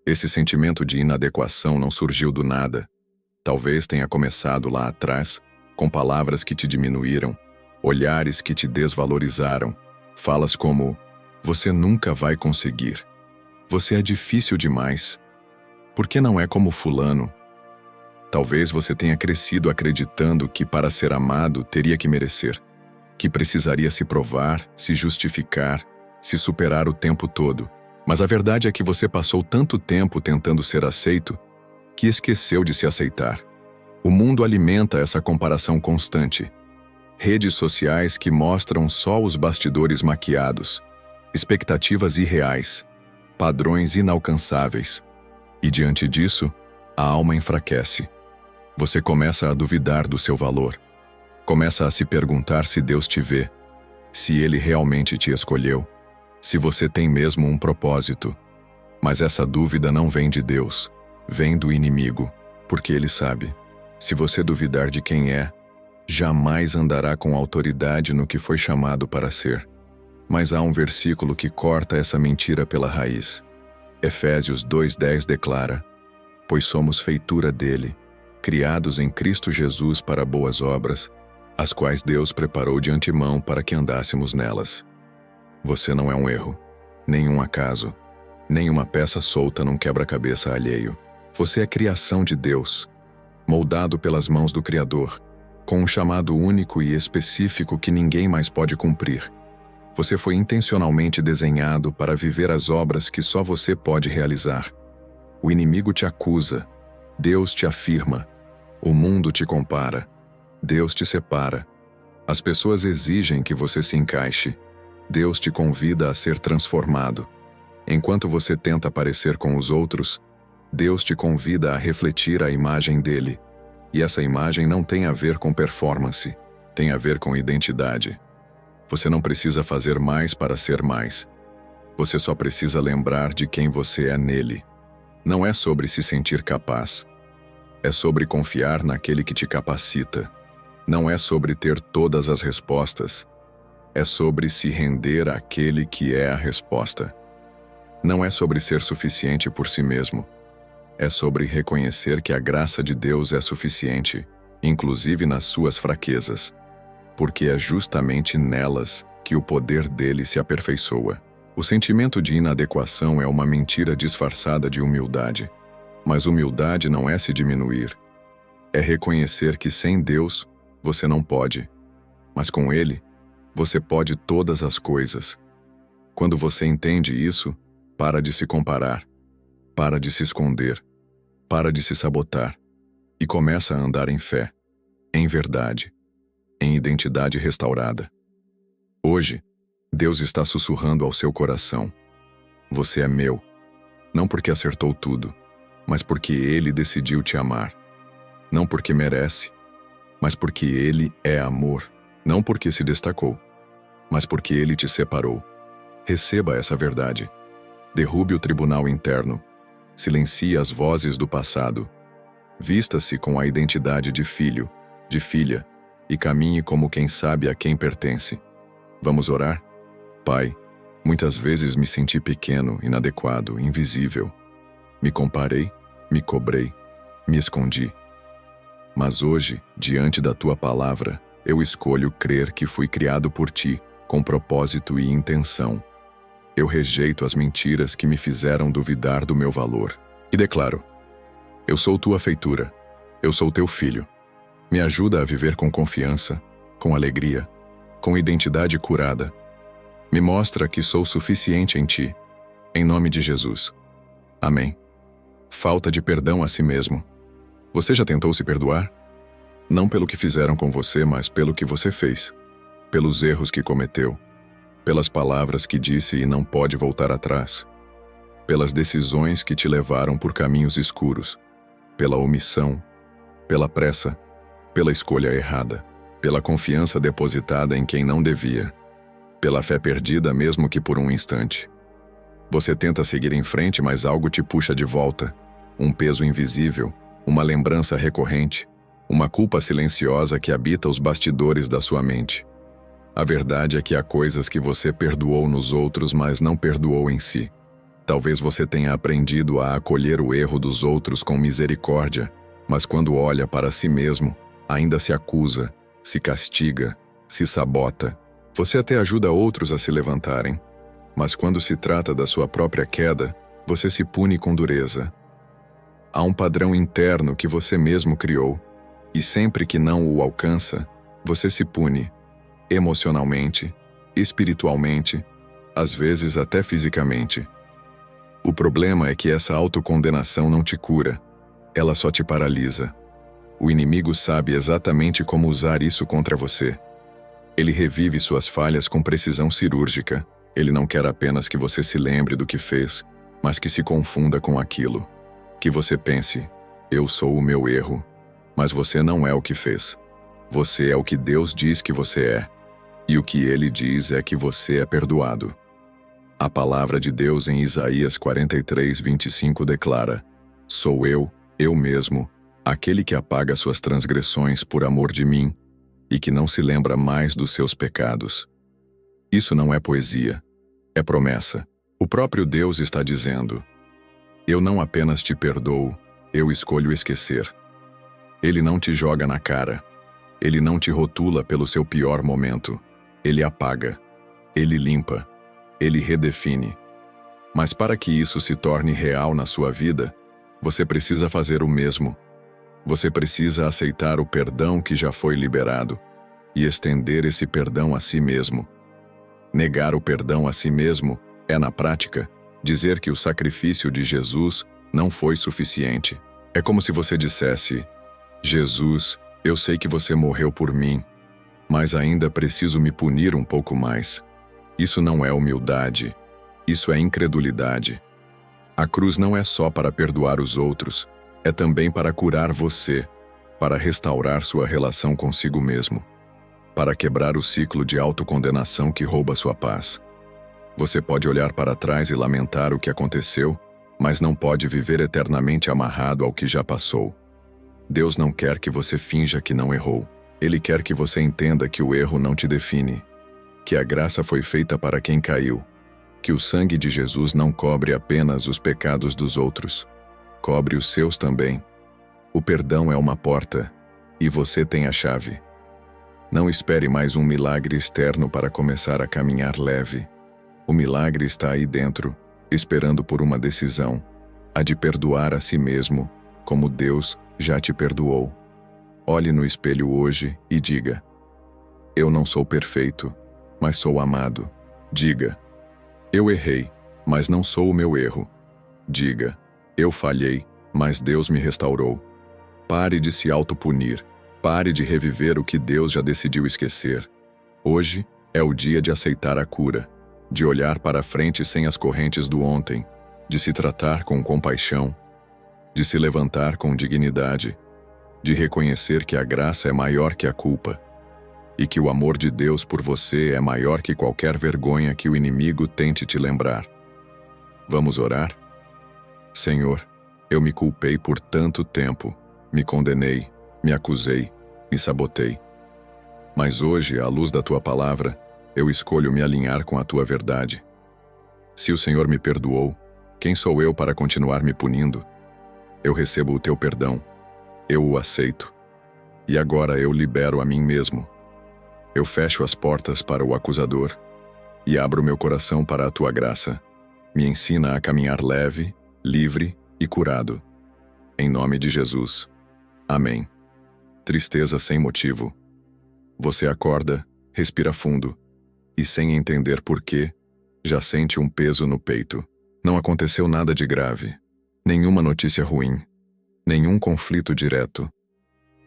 Esse sentimento de inadequação não surgiu do nada. Talvez tenha começado lá atrás, com palavras que te diminuíram, olhares que te desvalorizaram, falas como: você nunca vai conseguir, você é difícil demais, por que não é como fulano? Talvez você tenha crescido acreditando que para ser amado teria que merecer, que precisaria se provar, se justificar, se superar o tempo todo. Mas a verdade é que você passou tanto tempo tentando ser aceito que esqueceu de se aceitar. O mundo alimenta essa comparação constante. Redes sociais que mostram só os bastidores maquiados, expectativas irreais, padrões inalcançáveis. E diante disso, a alma enfraquece. Você começa a duvidar do seu valor. Começa a se perguntar se Deus te vê, se Ele realmente te escolheu, se você tem mesmo um propósito. Mas essa dúvida não vem de Deus, vem do inimigo, porque ele sabe. Se você duvidar de quem é, jamais andará com autoridade no que foi chamado para ser. Mas há um versículo que corta essa mentira pela raiz. Efésios 2:10 declara: pois somos feitura dele, criados em Cristo Jesus para boas obras, as quais Deus preparou de antemão para que andássemos nelas. Você não é um erro, nem um acaso, nem uma peça solta num quebra-cabeça alheio. Você é criação de Deus, moldado pelas mãos do Criador, com um chamado único e específico que ninguém mais pode cumprir. Você foi intencionalmente desenhado para viver as obras que só você pode realizar. O inimigo te acusa, Deus te afirma, o mundo te compara, Deus te separa. As pessoas exigem que você se encaixe, Deus te convida a ser transformado. Enquanto você tenta parecer com os outros, Deus te convida a refletir a imagem dele. E essa imagem não tem a ver com performance, tem a ver com identidade. Você não precisa fazer mais para ser mais. Você só precisa lembrar de quem você é nele. Não é sobre se sentir capaz. É sobre confiar naquele que te capacita. Não é sobre ter todas as respostas. É sobre se render àquele que é a resposta. Não é sobre ser suficiente por si mesmo. É sobre reconhecer que a graça de Deus é suficiente, inclusive nas suas fraquezas, porque é justamente nelas que o poder dele se aperfeiçoa. O sentimento de inadequação é uma mentira disfarçada de humildade, mas humildade não é se diminuir. É reconhecer que sem Deus você não pode, mas com Ele você pode todas as coisas. Quando você entende isso, para de se comparar, para de se esconder, para de se sabotar e começa a andar em fé, em verdade, em identidade restaurada. Hoje, Deus está sussurrando ao seu coração. Você é meu, não porque acertou tudo, mas porque Ele decidiu te amar. Não porque merece, mas porque Ele é amor. Não porque se destacou, mas porque Ele te separou. Receba essa verdade. Derrube o tribunal interno. Silencie as vozes do passado. Vista-se com a identidade de filho, de filha, e caminhe como quem sabe a quem pertence. Vamos orar? Pai, muitas vezes me senti pequeno, inadequado, invisível. Me comparei, me cobrei, me escondi. Mas hoje, diante da Tua palavra, eu escolho crer que fui criado por Ti, com propósito e intenção. Eu rejeito as mentiras que me fizeram duvidar do meu valor. E declaro: eu sou tua feitura, eu sou teu filho. Me ajuda a viver com confiança, com alegria, com identidade curada. Me mostra que sou suficiente em ti. Em nome de Jesus. Amém. Falta de perdão a si mesmo. Você já tentou se perdoar? Não pelo que fizeram com você, mas pelo que você fez. Pelos erros que cometeu. Pelas palavras que disse e não pode voltar atrás. Pelas decisões que te levaram por caminhos escuros. Pela omissão. Pela pressa. Pela escolha errada. Pela confiança depositada em quem não devia. Pela fé perdida mesmo que por um instante. Você tenta seguir em frente, mas algo te puxa de volta. Um peso invisível, uma lembrança recorrente, uma culpa silenciosa que habita os bastidores da sua mente. A verdade é que há coisas que você perdoou nos outros, mas não perdoou em si. Talvez você tenha aprendido a acolher o erro dos outros com misericórdia, mas quando olha para si mesmo, ainda se acusa, se castiga, se sabota. Você até ajuda outros a se levantarem, mas quando se trata da sua própria queda, você se pune com dureza. Há um padrão interno que você mesmo criou, e sempre que não o alcança, você se pune, emocionalmente, espiritualmente, às vezes até fisicamente. O problema é que essa autocondenação não te cura, ela só te paralisa. O inimigo sabe exatamente como usar isso contra você. Ele revive suas falhas com precisão cirúrgica. Ele não quer apenas que você se lembre do que fez, mas que se confunda com aquilo. Que você pense: eu sou o meu erro. Mas você não é o que fez. Você é o que Deus diz que você é. E o que Ele diz é que você é perdoado. A palavra de Deus em Isaías 43:25 declara: sou eu mesmo, aquele que apaga suas transgressões por amor de mim, e que não se lembra mais dos seus pecados. Isso não é poesia, é promessa. O próprio Deus está dizendo: eu não apenas te perdoo, eu escolho esquecer. Ele não te joga na cara. Ele não te rotula pelo seu pior momento. Ele apaga. Ele limpa. Ele redefine. Mas para que isso se torne real na sua vida, você precisa fazer o mesmo. Você precisa aceitar o perdão que já foi liberado e estender esse perdão a si mesmo. Negar o perdão a si mesmo é, na prática, dizer que o sacrifício de Jesus não foi suficiente. É como se você dissesse: Jesus, eu sei que você morreu por mim, mas ainda preciso me punir um pouco mais. Isso não é humildade, isso é incredulidade. A cruz não é só para perdoar os outros, é também para curar você, para restaurar sua relação consigo mesmo, para quebrar o ciclo de autocondenação que rouba sua paz. Você pode olhar para trás e lamentar o que aconteceu, mas não pode viver eternamente amarrado ao que já passou. Deus não quer que você finja que não errou. Ele quer que você entenda que o erro não te define, que a graça foi feita para quem caiu, que o sangue de Jesus não cobre apenas os pecados dos outros, cobre os seus também. O perdão é uma porta, e você tem a chave. Não espere mais um milagre externo para começar a caminhar leve. O milagre está aí dentro, esperando por uma decisão, a de perdoar a si mesmo, como Deus já te perdoou. Olhe no espelho hoje e diga: eu não sou perfeito, mas sou amado. Diga: eu errei, mas não sou o meu erro. Diga: eu falhei, mas Deus me restaurou. Pare de se autopunir. Pare de reviver o que Deus já decidiu esquecer. Hoje é o dia de aceitar a cura, de olhar para frente sem as correntes do ontem, de se tratar com compaixão, de se levantar com dignidade, de reconhecer que a graça é maior que a culpa e que o amor de Deus por você é maior que qualquer vergonha que o inimigo tente te lembrar. Vamos orar? Senhor, eu me culpei por tanto tempo, me condenei, me acusei, me sabotei. Mas hoje, à luz da Tua palavra, eu escolho me alinhar com a Tua verdade. Se o Senhor me perdoou, quem sou eu para continuar me punindo? Eu recebo o Teu perdão, eu o aceito. E agora eu libero a mim mesmo. Eu fecho as portas para o acusador e abro meu coração para a Tua graça. Me ensina a caminhar leve, livre e curado. Em nome de Jesus. Amém. Tristeza sem motivo. Você acorda, respira fundo e, sem entender por quê, já sente um peso no peito. Não aconteceu nada de grave, nenhuma notícia ruim, nenhum conflito direto.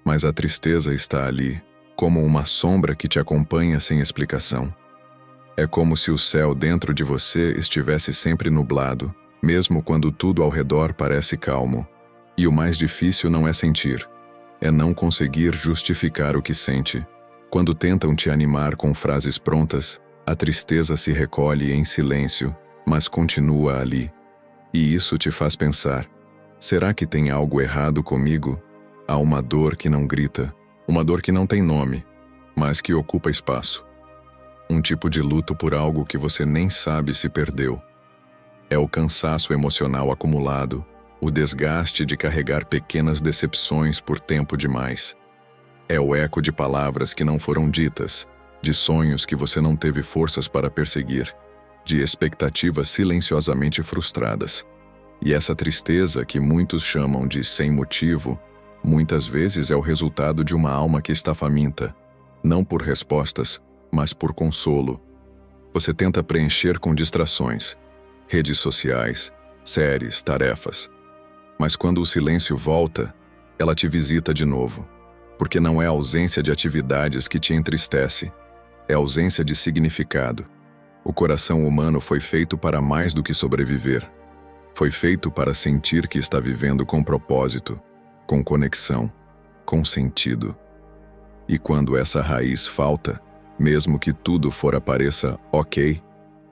Mas a tristeza está ali, como uma sombra que te acompanha sem explicação. É como se o céu dentro de você estivesse sempre nublado, mesmo quando tudo ao redor parece calmo. E o mais difícil não é sentir, é não conseguir justificar o que sente. Quando tentam te animar com frases prontas, a tristeza se recolhe em silêncio, mas continua ali. E isso te faz pensar: será que tem algo errado comigo? Há uma dor que não grita, uma dor que não tem nome, mas que ocupa espaço. Um tipo de luto por algo que você nem sabe se perdeu. É o cansaço emocional acumulado, o desgaste de carregar pequenas decepções por tempo demais. É o eco de palavras que não foram ditas, de sonhos que você não teve forças para perseguir, de expectativas silenciosamente frustradas. E essa tristeza que muitos chamam de sem motivo, muitas vezes é o resultado de uma alma que está faminta, não por respostas, mas por consolo. Você tenta preencher com distrações, redes sociais, séries, tarefas. Mas quando o silêncio volta, ela te visita de novo. Porque não é a ausência de atividades que te entristece, é a ausência de significado. O coração humano foi feito para mais do que sobreviver. Foi feito para sentir que está vivendo com propósito, com conexão, com sentido. E quando essa raiz falta, mesmo que tudo fora pareça ok,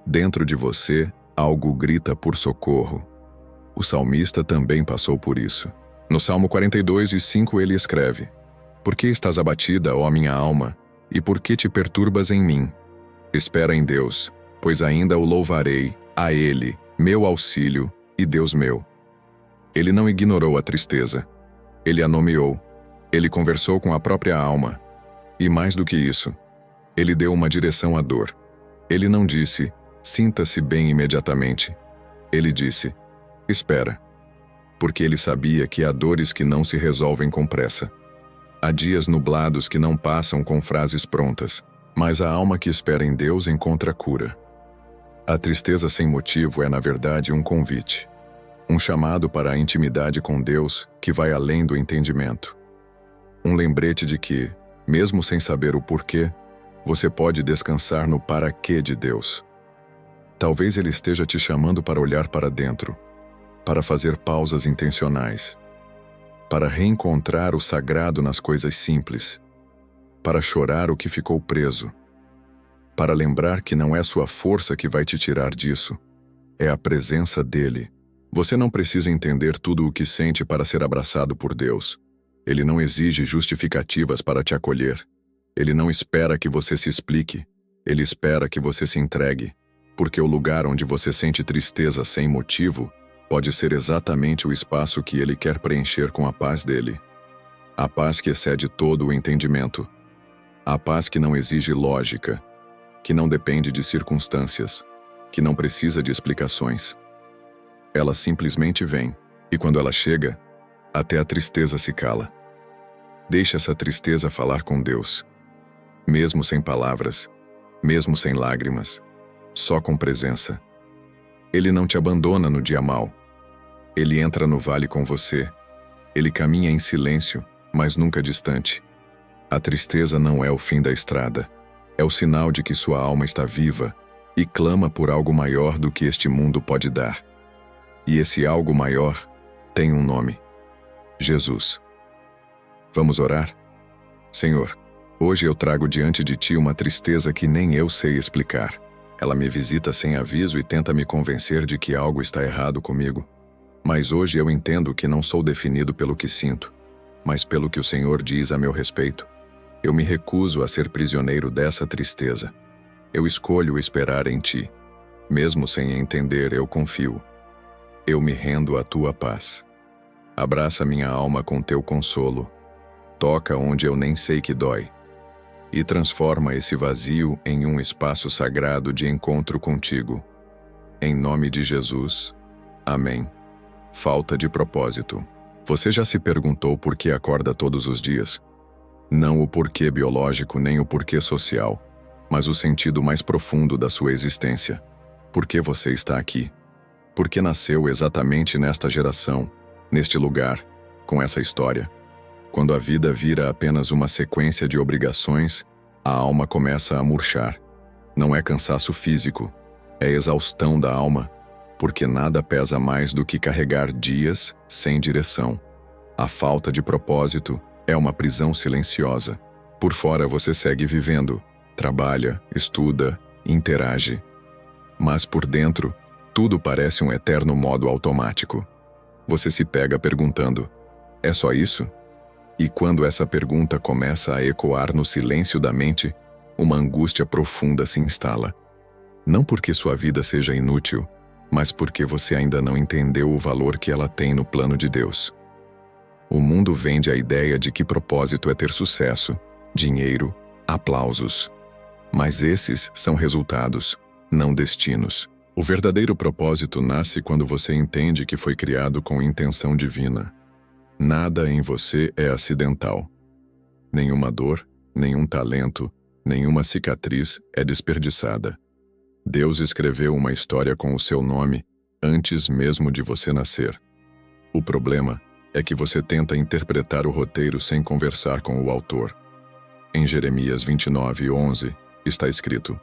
dentro de você algo grita por socorro. O salmista também passou por isso. No Salmo 42:5 ele escreve: por que estás abatida, ó minha alma, e por que te perturbas em mim? Espera em Deus, pois ainda o louvarei, a Ele, meu auxílio e Deus meu. Ele não ignorou a tristeza. Ele a nomeou. Ele conversou com a própria alma. E mais do que isso, ele deu uma direção à dor. Ele não disse: sinta-se bem imediatamente. Ele disse: espera. Porque ele sabia que há dores que não se resolvem com pressa. Há dias nublados que não passam com frases prontas. Mas a alma que espera em Deus encontra cura. A tristeza sem motivo é, na verdade, um convite. Um chamado para a intimidade com Deus que vai além do entendimento. Um lembrete de que, mesmo sem saber o porquê, você pode descansar no para-quê de Deus. Talvez Ele esteja te chamando para olhar para dentro, para fazer pausas intencionais, para reencontrar o sagrado nas coisas simples, para chorar o que ficou preso, para lembrar que não é sua força que vai te tirar disso, é a presença dEle. Você não precisa entender tudo o que sente para ser abraçado por Deus. Ele não exige justificativas para te acolher. Ele não espera que você se explique. Ele espera que você se entregue, porque o lugar onde você sente tristeza sem motivo pode ser exatamente o espaço que Ele quer preencher com a paz dEle. A paz que excede todo o entendimento. A paz que não exige lógica, que não depende de circunstâncias, que não precisa de explicações. Ela simplesmente vem, e quando ela chega, até a tristeza se cala. Deixa essa tristeza falar com Deus. Mesmo sem palavras, mesmo sem lágrimas, só com presença. Ele não te abandona no dia mau. Ele entra no vale com você. Ele caminha em silêncio, mas nunca distante. A tristeza não é o fim da estrada. É o sinal de que sua alma está viva e clama por algo maior do que este mundo pode dar. E esse algo maior tem um nome: Jesus. Vamos orar? Senhor, hoje eu trago diante de Ti uma tristeza que nem eu sei explicar. Ela me visita sem aviso e tenta me convencer de que algo está errado comigo. Mas hoje eu entendo que não sou definido pelo que sinto, mas pelo que o Senhor diz a meu respeito. Eu me recuso a ser prisioneiro dessa tristeza. Eu escolho esperar em Ti. Mesmo sem entender, eu confio. Eu me rendo à Tua paz. Abraça minha alma com Teu consolo. Toca onde eu nem sei que dói. E transforma esse vazio em um espaço sagrado de encontro contigo. Em nome de Jesus. Amém. Falta de propósito. Você já se perguntou por que acorda todos os dias? Não o porquê biológico nem o porquê social, mas o sentido mais profundo da sua existência. Por que você está aqui? Por que nasceu exatamente nesta geração, neste lugar, com essa história? Quando a vida vira apenas uma sequência de obrigações, a alma começa a murchar. Não é cansaço físico, é exaustão da alma, porque nada pesa mais do que carregar dias sem direção. A falta de propósito é uma prisão silenciosa. Por fora você segue vivendo, trabalha, estuda, interage. Mas por dentro, tudo parece um eterno modo automático. Você se pega perguntando: é só isso? E quando essa pergunta começa a ecoar no silêncio da mente, uma angústia profunda se instala. Não porque sua vida seja inútil, mas porque você ainda não entendeu o valor que ela tem no plano de Deus. O mundo vende a ideia de que propósito é ter sucesso, dinheiro, aplausos. Mas esses são resultados, não destinos. O verdadeiro propósito nasce quando você entende que foi criado com intenção divina. Nada em você é acidental. Nenhuma dor, nenhum talento, nenhuma cicatriz é desperdiçada. Deus escreveu uma história com o seu nome antes mesmo de você nascer. O problema é que você tenta interpretar o roteiro sem conversar com o autor. Em Jeremias 29:11 está escrito: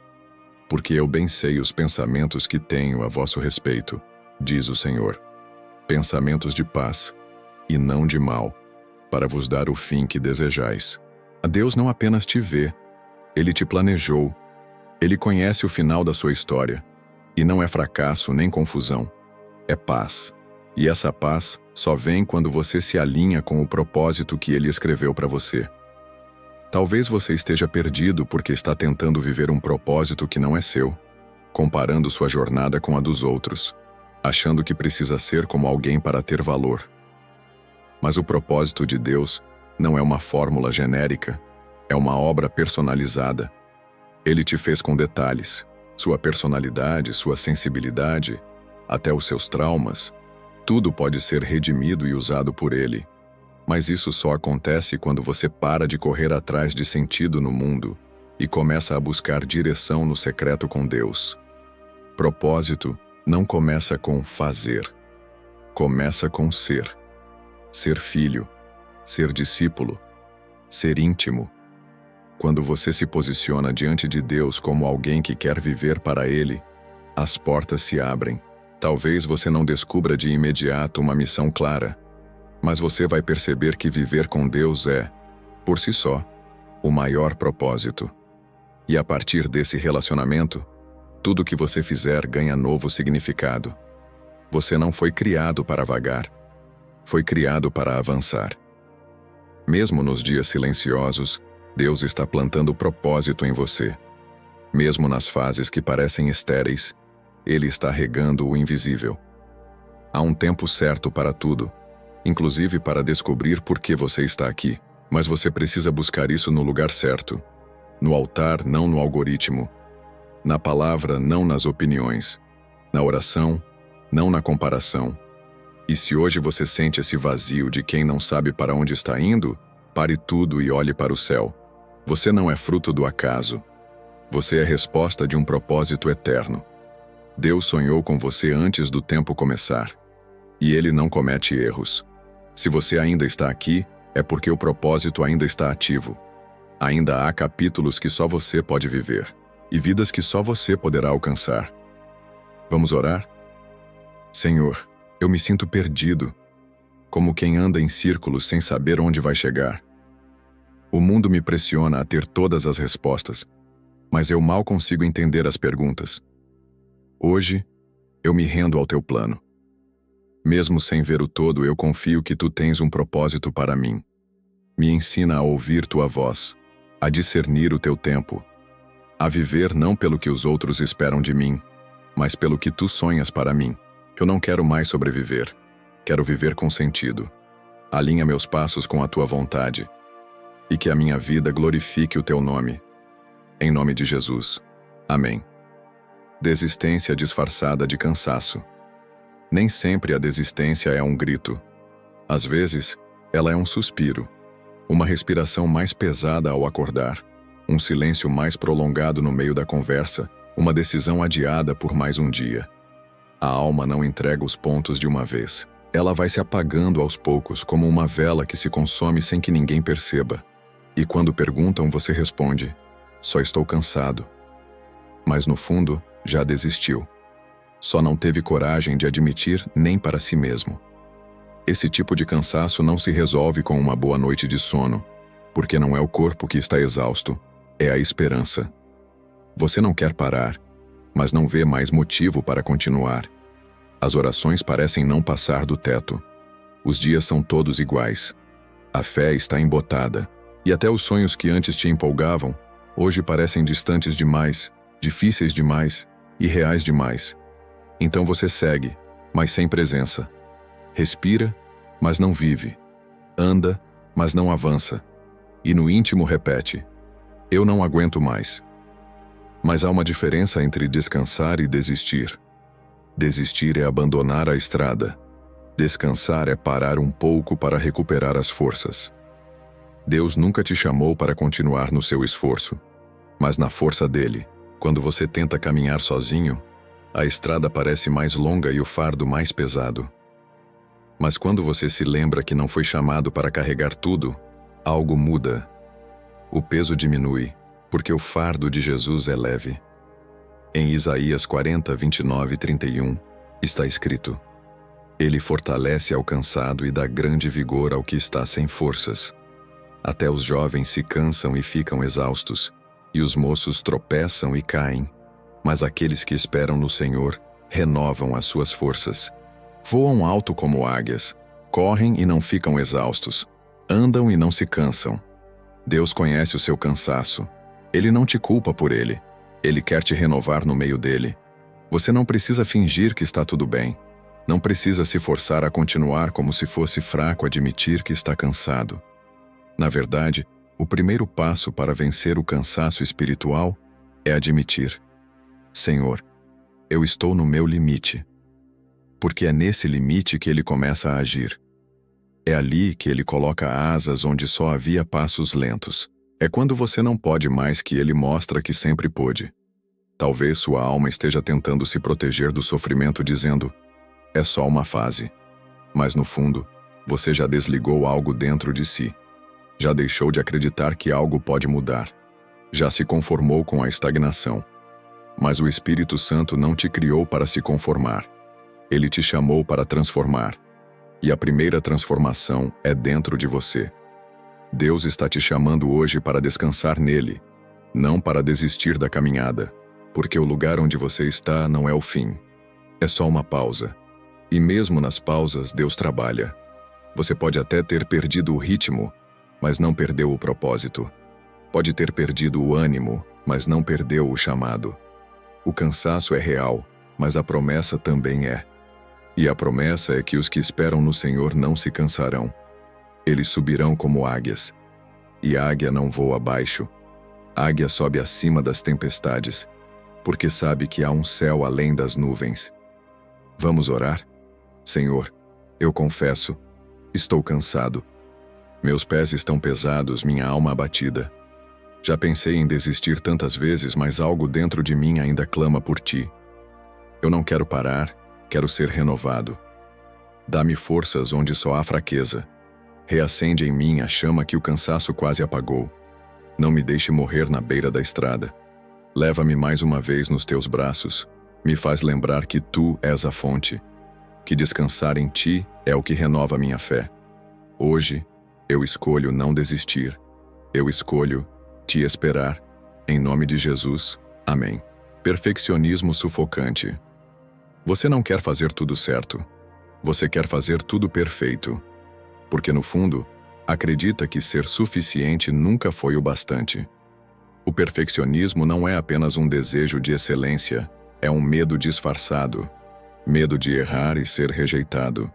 porque eu bem sei os pensamentos que tenho a vosso respeito, diz o Senhor. Pensamentos de paz, e não de mal, para vos dar o fim que desejais. Deus não apenas te vê, Ele te planejou. Ele conhece o final da sua história. E não é fracasso nem confusão, é paz. E essa paz só vem quando você se alinha com o propósito que Ele escreveu para você. Talvez você esteja perdido porque está tentando viver um propósito que não é seu, comparando sua jornada com a dos outros, achando que precisa ser como alguém para ter valor. Mas o propósito de Deus não é uma fórmula genérica, é uma obra personalizada. Ele te fez com detalhes, sua personalidade, sua sensibilidade, até os seus traumas. Tudo pode ser redimido e usado por Ele. Mas isso só acontece quando você para de correr atrás de sentido no mundo e começa a buscar direção no secreto com Deus. Propósito não começa com fazer. Começa com ser. Ser filho, ser discípulo, ser íntimo. Quando você se posiciona diante de Deus como alguém que quer viver para Ele, as portas se abrem. Talvez você não descubra de imediato uma missão clara, mas você vai perceber que viver com Deus é, por si só, o maior propósito. E a partir desse relacionamento, tudo que você fizer ganha novo significado. Você não foi criado para vagar, foi criado para avançar. Mesmo nos dias silenciosos, Deus está plantando propósito em você. Mesmo nas fases que parecem estéreis, Ele está regando o invisível. Há um tempo certo para tudo, inclusive para descobrir por que você está aqui. Mas você precisa buscar isso no lugar certo. No altar, não no algoritmo. Na palavra, não nas opiniões. Na oração, não na comparação. E se hoje você sente esse vazio de quem não sabe para onde está indo, pare tudo e olhe para o céu. Você não é fruto do acaso. Você é resposta de um propósito eterno. Deus sonhou com você antes do tempo começar. E Ele não comete erros. Se você ainda está aqui, é porque o propósito ainda está ativo. Ainda há capítulos que só você pode viver, e vidas que só você poderá alcançar. Vamos orar? Senhor, eu me sinto perdido, como quem anda em círculos sem saber onde vai chegar. O mundo me pressiona a ter todas as respostas, mas eu mal consigo entender as perguntas. Hoje, eu me rendo ao teu plano. Mesmo sem ver o todo, eu confio que tu tens um propósito para mim. Me ensina a ouvir tua voz, a discernir o teu tempo, a viver não pelo que os outros esperam de mim, mas pelo que tu sonhas para mim. Eu não quero mais sobreviver. Quero viver com sentido. Alinha meus passos com a tua vontade, e que a minha vida glorifique o teu nome. Em nome de Jesus. Amém. Desistência disfarçada de cansaço. Nem sempre a desistência é um grito. Às vezes, ela é um suspiro, uma respiração mais pesada ao acordar, um silêncio mais prolongado no meio da conversa, uma decisão adiada por mais um dia. A alma não entrega os pontos de uma vez. Ela vai se apagando aos poucos, como uma vela que se consome sem que ninguém perceba. E quando perguntam, você responde: só estou cansado. Mas no fundo, já desistiu. Só não teve coragem de admitir nem para si mesmo. Esse tipo de cansaço não se resolve com uma boa noite de sono, porque não é o corpo que está exausto, é a esperança. Você não quer parar, mas não vê mais motivo para continuar. As orações parecem não passar do teto. Os dias são todos iguais. A fé está embotada, e até os sonhos que antes te empolgavam, hoje parecem distantes demais, difíceis demais, irreais demais. Então você segue, mas sem presença. Respira, mas não vive. Anda, mas não avança. E no íntimo repete: eu não aguento mais. Mas há uma diferença entre descansar e desistir. Desistir é abandonar a estrada. Descansar é parar um pouco para recuperar as forças. Deus nunca te chamou para continuar no seu esforço, mas na força dele. Quando você tenta caminhar sozinho, a estrada parece mais longa e o fardo mais pesado. Mas quando você se lembra que não foi chamado para carregar tudo, algo muda. O peso diminui, porque o fardo de Jesus é leve. Em Isaías 40, 29 e 31, está escrito: Ele fortalece ao cansado e dá grande vigor ao que está sem forças. Até os jovens se cansam e ficam exaustos, e os moços tropeçam e caem. Mas aqueles que esperam no Senhor renovam as suas forças. Voam alto como águias, correm e não ficam exaustos, andam e não se cansam. Deus conhece o seu cansaço. Ele não te culpa por ele. Ele quer te renovar no meio dele. Você não precisa fingir que está tudo bem. Não precisa se forçar a continuar como se fosse fraco admitir que está cansado. Na verdade, o primeiro passo para vencer o cansaço espiritual é admitir: Senhor, eu estou no meu limite. Porque é nesse limite que ele começa a agir. É ali que ele coloca asas onde só havia passos lentos. É quando você não pode mais que ele mostra que sempre pôde. Talvez sua alma esteja tentando se proteger do sofrimento dizendo, é só uma fase. Mas no fundo, você já desligou algo dentro de si. Já deixou de acreditar que algo pode mudar. Já se conformou com a estagnação. Mas o Espírito Santo não te criou para se conformar. Ele te chamou para transformar. E a primeira transformação é dentro de você. Deus está te chamando hoje para descansar nele, não para desistir da caminhada, porque o lugar onde você está não é o fim. É só uma pausa. E mesmo nas pausas, Deus trabalha. Você pode até ter perdido o ritmo, mas não perdeu o propósito. Pode ter perdido o ânimo, mas não perdeu o chamado. O cansaço é real, mas a promessa também é. E a promessa é que os que esperam no Senhor não se cansarão. Eles subirão como águias. E a águia não voa abaixo. A águia sobe acima das tempestades, porque sabe que há um céu além das nuvens. Vamos orar? Senhor, eu confesso, estou cansado. Meus pés estão pesados, minha alma abatida. Já pensei em desistir tantas vezes, mas algo dentro de mim ainda clama por ti. Eu não quero parar, quero ser renovado. Dá-me forças onde só há fraqueza. Reacende em mim a chama que o cansaço quase apagou. Não me deixe morrer na beira da estrada. Leva-me mais uma vez nos teus braços. Me faz lembrar que tu és a fonte. Que descansar em ti é o que renova minha fé. Hoje, eu escolho não desistir. Eu escolho te esperar. Em nome de Jesus. Amém. Perfeccionismo sufocante. Você não quer fazer tudo certo. Você quer fazer tudo perfeito. Porque, no fundo, acredita que ser suficiente nunca foi o bastante. O perfeccionismo não é apenas um desejo de excelência, é um medo disfarçado. Medo de errar e ser rejeitado.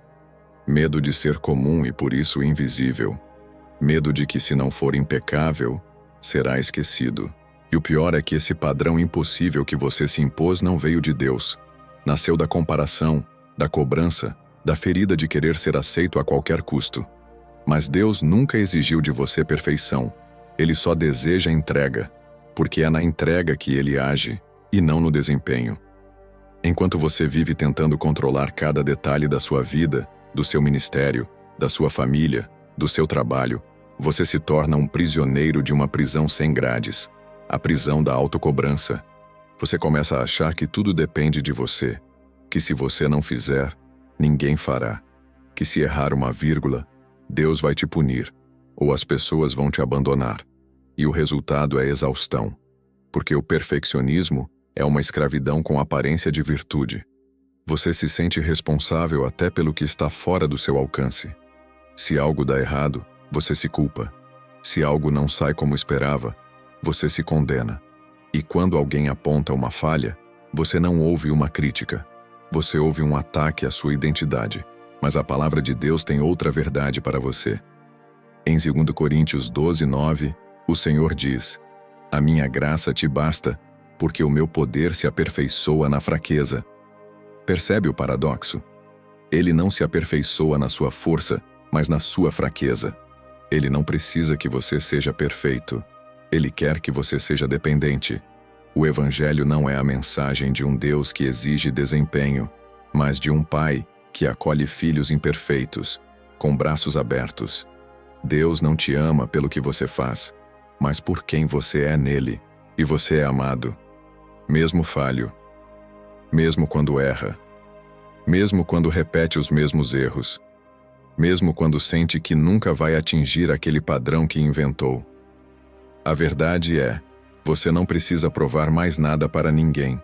Medo de ser comum e por isso invisível. Medo de que, se não for impecável, será esquecido. E o pior é que esse padrão impossível que você se impôs não veio de Deus. Nasceu da comparação, da cobrança, da ferida de querer ser aceito a qualquer custo. Mas Deus nunca exigiu de você perfeição. Ele só deseja entrega, porque é na entrega que ele age, e não no desempenho. Enquanto você vive tentando controlar cada detalhe da sua vida, do seu ministério, da sua família, do seu trabalho, você se torna um prisioneiro de uma prisão sem grades, a prisão da autocobrança. Você começa a achar que tudo depende de você, que se você não fizer, ninguém fará, que se errar uma vírgula, Deus vai te punir, ou as pessoas vão te abandonar. E o resultado é exaustão, porque o perfeccionismo é uma escravidão com aparência de virtude. Você se sente responsável até pelo que está fora do seu alcance. Se algo dá errado, você se culpa. Se algo não sai como esperava, você se condena. E quando alguém aponta uma falha, você não ouve uma crítica. Você ouve um ataque à sua identidade. Mas a palavra de Deus tem outra verdade para você. Em 2 Coríntios 12:9, o Senhor diz: a minha graça te basta, porque o meu poder se aperfeiçoa na fraqueza. Percebe o paradoxo? Ele não se aperfeiçoa na sua força, mas na sua fraqueza. Ele não precisa que você seja perfeito. Ele quer que você seja dependente. O Evangelho não é a mensagem de um Deus que exige desempenho, mas de um Pai que acolhe filhos imperfeitos, com braços abertos. Deus não te ama pelo que você faz, mas por quem você é nele, e você é amado. Mesmo falho, mesmo quando erra, mesmo quando repete os mesmos erros, mesmo quando sente que nunca vai atingir aquele padrão que inventou. A verdade é, você não precisa provar mais nada para ninguém,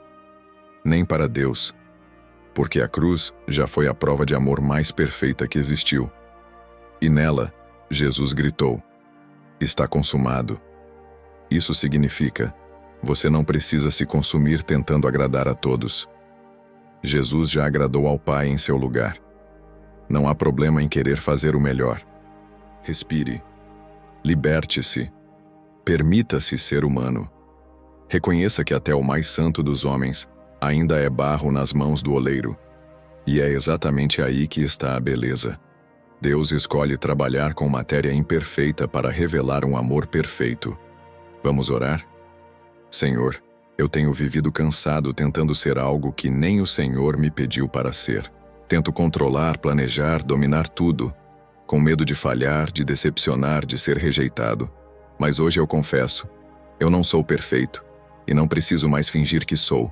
nem para Deus, porque a cruz já foi a prova de amor mais perfeita que existiu. E nela, Jesus gritou: está consumado. Isso significa, você não precisa se consumir tentando agradar a todos. Jesus já agradou ao Pai em seu lugar. Não há problema em querer fazer o melhor. Respire. Liberte-se. Permita-se ser humano. Reconheça que até o mais santo dos homens ainda é barro nas mãos do oleiro. E é exatamente aí que está a beleza. Deus escolhe trabalhar com matéria imperfeita para revelar um amor perfeito. Vamos orar? Senhor, eu tenho vivido cansado tentando ser algo que nem o Senhor me pediu para ser. Tento controlar, planejar, dominar tudo, com medo de falhar, de decepcionar, de ser rejeitado. Mas hoje eu confesso, eu não sou perfeito e não preciso mais fingir que sou.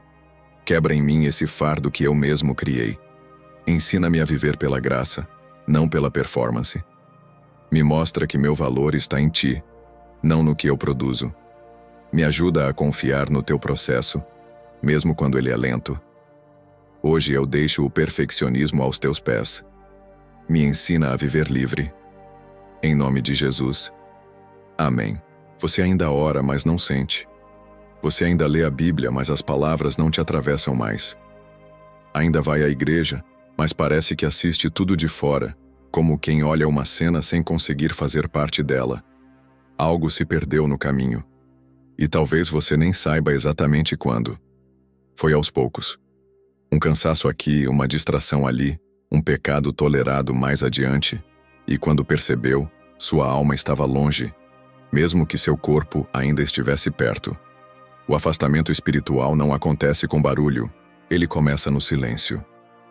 Quebra em mim esse fardo que eu mesmo criei. Ensina-me a viver pela graça, não pela performance. Me mostra que meu valor está em Ti, não no que eu produzo. Me ajuda a confiar no Teu processo, mesmo quando ele é lento. Hoje eu deixo o perfeccionismo aos Teus pés. Me ensina a viver livre. Em nome de Jesus. Amém. Você ainda ora, mas não sente. Você ainda lê a Bíblia, mas as palavras não te atravessam mais. Ainda vai à igreja, mas parece que assiste tudo de fora, como quem olha uma cena sem conseguir fazer parte dela. Algo se perdeu no caminho. E talvez você nem saiba exatamente quando. Foi aos poucos. Um cansaço aqui, uma distração ali, um pecado tolerado mais adiante, e quando percebeu, sua alma estava longe, mesmo que seu corpo ainda estivesse perto. O afastamento espiritual não acontece com barulho, ele começa no silêncio.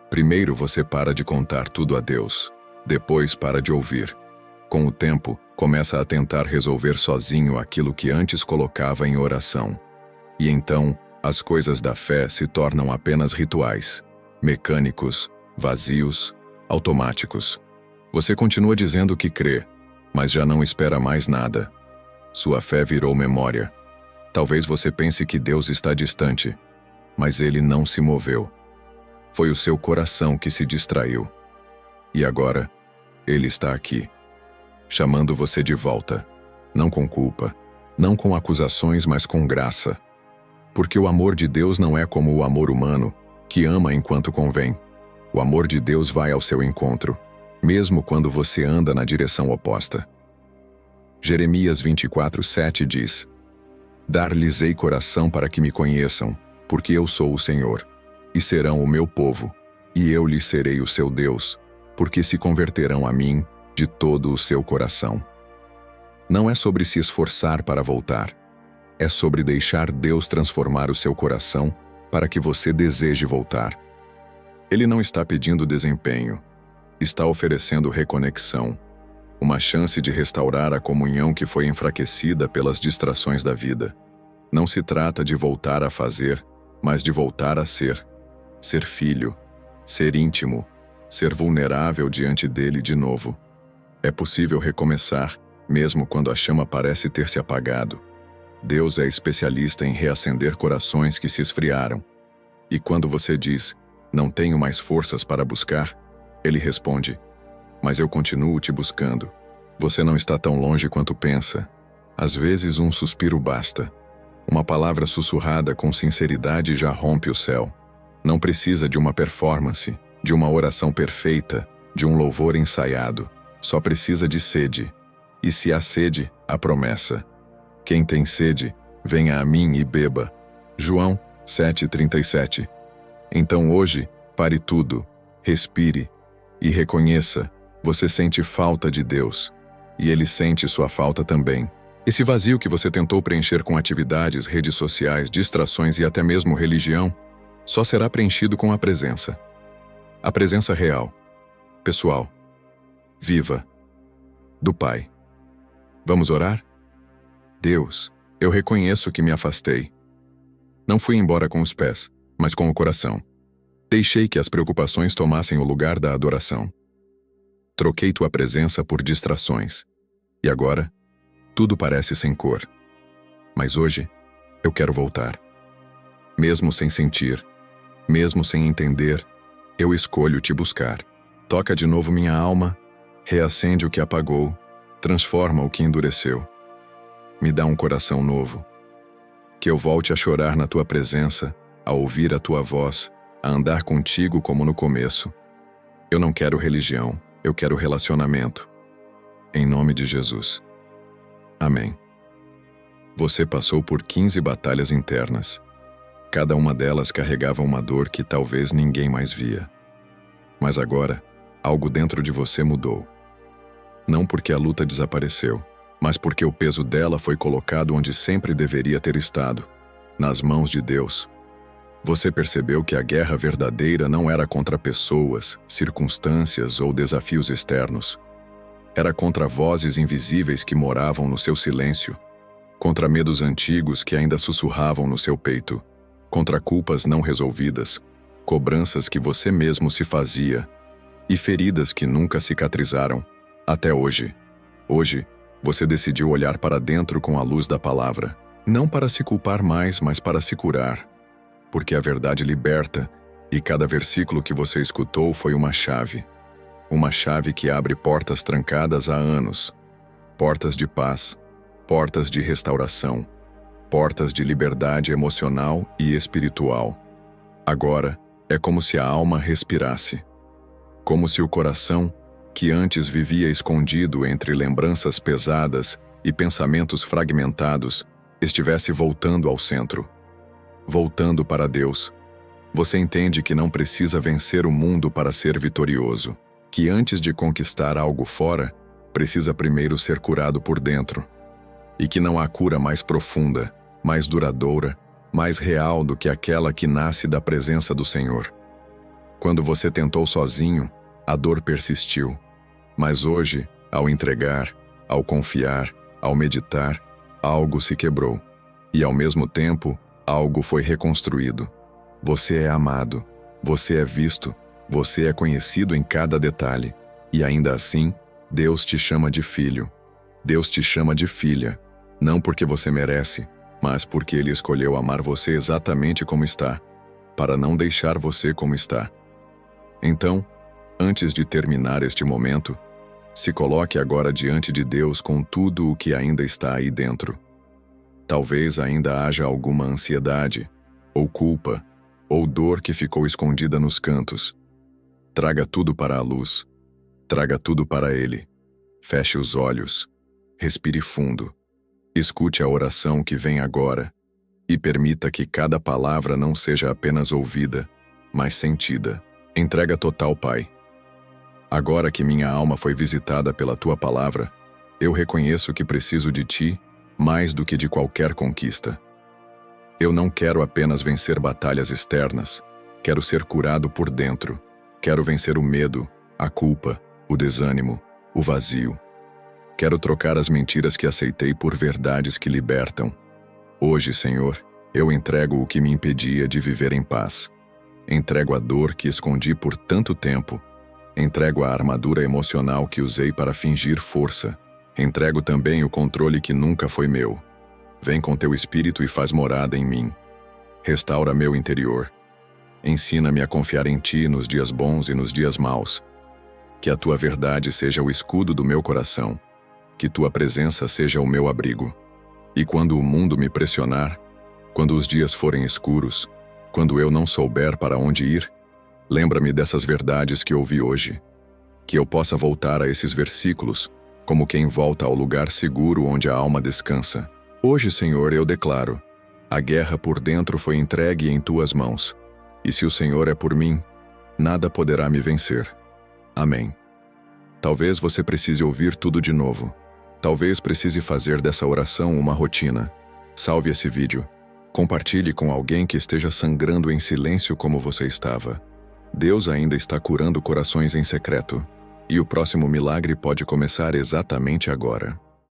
Primeiro você para de contar tudo a Deus, depois para de ouvir. Com o tempo, começa a tentar resolver sozinho aquilo que antes colocava em oração. E então, as coisas da fé se tornam apenas rituais, mecânicos, vazios, automáticos. Você continua dizendo que crê, mas já não espera mais nada. Sua fé virou memória. Talvez você pense que Deus está distante, mas Ele não se moveu. Foi o seu coração que se distraiu. E agora, Ele está aqui, chamando você de volta, não com culpa, não com acusações, mas com graça. Porque o amor de Deus não é como o amor humano, que ama enquanto convém. O amor de Deus vai ao seu encontro, mesmo quando você anda na direção oposta. Jeremias 24:7 diz: Dar-lhes-ei coração para que me conheçam, porque eu sou o Senhor, e serão o meu povo, e eu lhes serei o seu Deus, porque se converterão a mim de todo o seu coração. Não é sobre se esforçar para voltar, é sobre deixar Deus transformar o seu coração para que você deseje voltar. Ele não está pedindo desempenho, está oferecendo reconexão, uma chance de restaurar a comunhão que foi enfraquecida pelas distrações da vida. Não se trata de voltar a fazer, mas de voltar a ser. Ser filho, ser íntimo, ser vulnerável diante dele de novo. É possível recomeçar, mesmo quando a chama parece ter se apagado. Deus é especialista em reacender corações que se esfriaram. E quando você diz, não tenho mais forças para buscar, Ele responde, mas eu continuo te buscando. Você não está tão longe quanto pensa. Às vezes um suspiro basta. Uma palavra sussurrada com sinceridade já rompe o céu. Não precisa de uma performance, de uma oração perfeita, de um louvor ensaiado. Só precisa de sede. E se há sede, há promessa. Quem tem sede, venha a mim e beba. João 7,37. Então hoje, pare tudo, respire e reconheça, você sente falta de Deus. E Ele sente sua falta também. Esse vazio que você tentou preencher com atividades, redes sociais, distrações e até mesmo religião, só será preenchido com a presença. A presença real, pessoal, viva, do Pai. Vamos orar? Deus, eu reconheço que me afastei. Não fui embora com os pés, mas com o coração. Deixei que as preocupações tomassem o lugar da adoração. Troquei tua presença por distrações. E agora, tudo parece sem cor. Mas hoje, eu quero voltar. Mesmo sem sentir, mesmo sem entender, eu escolho te buscar. Toca de novo minha alma, reacende o que apagou, transforma o que endureceu. Me dá um coração novo. Que eu volte a chorar na tua presença, a ouvir a tua voz, a andar contigo como no começo. Eu não quero religião, eu quero relacionamento. Em nome de Jesus. Amém. Você passou por 15 batalhas internas. Cada uma delas carregava uma dor que talvez ninguém mais via. Mas agora, algo dentro de você mudou. Não porque a luta desapareceu, mas porque o peso dela foi colocado onde sempre deveria ter estado, nas mãos de Deus. Você percebeu que a guerra verdadeira não era contra pessoas, circunstâncias ou desafios externos. Era contra vozes invisíveis que moravam no seu silêncio, contra medos antigos que ainda sussurravam no seu peito, contra culpas não resolvidas, cobranças que você mesmo se fazia e feridas que nunca cicatrizaram, até hoje. Hoje, você decidiu olhar para dentro com a luz da palavra, não para se culpar mais, mas para se curar, porque a verdade liberta, e cada versículo que você escutou foi uma chave que abre portas trancadas há anos, portas de paz, portas de restauração, portas de liberdade emocional e espiritual. Agora, é como se a alma respirasse, como se o coração, que antes vivia escondido entre lembranças pesadas e pensamentos fragmentados, estivesse voltando ao centro, voltando para Deus. Você entende que não precisa vencer o mundo para ser vitorioso, que antes de conquistar algo fora, precisa primeiro ser curado por dentro, e que não há cura mais profunda, mais duradoura, mais real do que aquela que nasce da presença do Senhor. Quando você tentou sozinho, a dor persistiu, mas hoje, ao entregar, ao confiar, ao meditar, algo se quebrou, e ao mesmo tempo, algo foi reconstruído. Você é amado, você é visto, você é conhecido em cada detalhe, e ainda assim, Deus te chama de filho. Deus te chama de filha, não porque você merece, mas porque Ele escolheu amar você exatamente como está, para não deixar você como está. Então, antes de terminar este momento, se coloque agora diante de Deus com tudo o que ainda está aí dentro. Talvez ainda haja alguma ansiedade, ou culpa, ou dor que ficou escondida nos cantos. Traga tudo para a luz. Traga tudo para Ele. Feche os olhos. Respire fundo. Escute a oração que vem agora e permita que cada palavra não seja apenas ouvida, mas sentida. Entrega total, Pai. Agora que minha alma foi visitada pela Tua palavra, eu reconheço que preciso de Ti mais do que de qualquer conquista. Eu não quero apenas vencer batalhas externas, quero ser curado por dentro. Quero vencer o medo, a culpa, o desânimo, o vazio. Quero trocar as mentiras que aceitei por verdades que libertam. Hoje, Senhor, eu entrego o que me impedia de viver em paz. Entrego a dor que escondi por tanto tempo. Entrego a armadura emocional que usei para fingir força. Entrego também o controle que nunca foi meu. Vem com Teu Espírito e faz morada em mim. Restaura meu interior. Ensina-me a confiar em Ti nos dias bons e nos dias maus. Que a Tua verdade seja o escudo do meu coração. Que Tua presença seja o meu abrigo. E quando o mundo me pressionar, quando os dias forem escuros, quando eu não souber para onde ir, lembra-me dessas verdades que ouvi hoje. Que eu possa voltar a esses versículos, como quem volta ao lugar seguro onde a alma descansa. Hoje, Senhor, eu declaro: a guerra por dentro foi entregue em Tuas mãos. E se o Senhor é por mim, nada poderá me vencer. Amém. Talvez você precise ouvir tudo de novo. Talvez precise fazer dessa oração uma rotina. Salve esse vídeo. Compartilhe com alguém que esteja sangrando em silêncio como você estava. Deus ainda está curando corações em secreto. E o próximo milagre pode começar exatamente agora.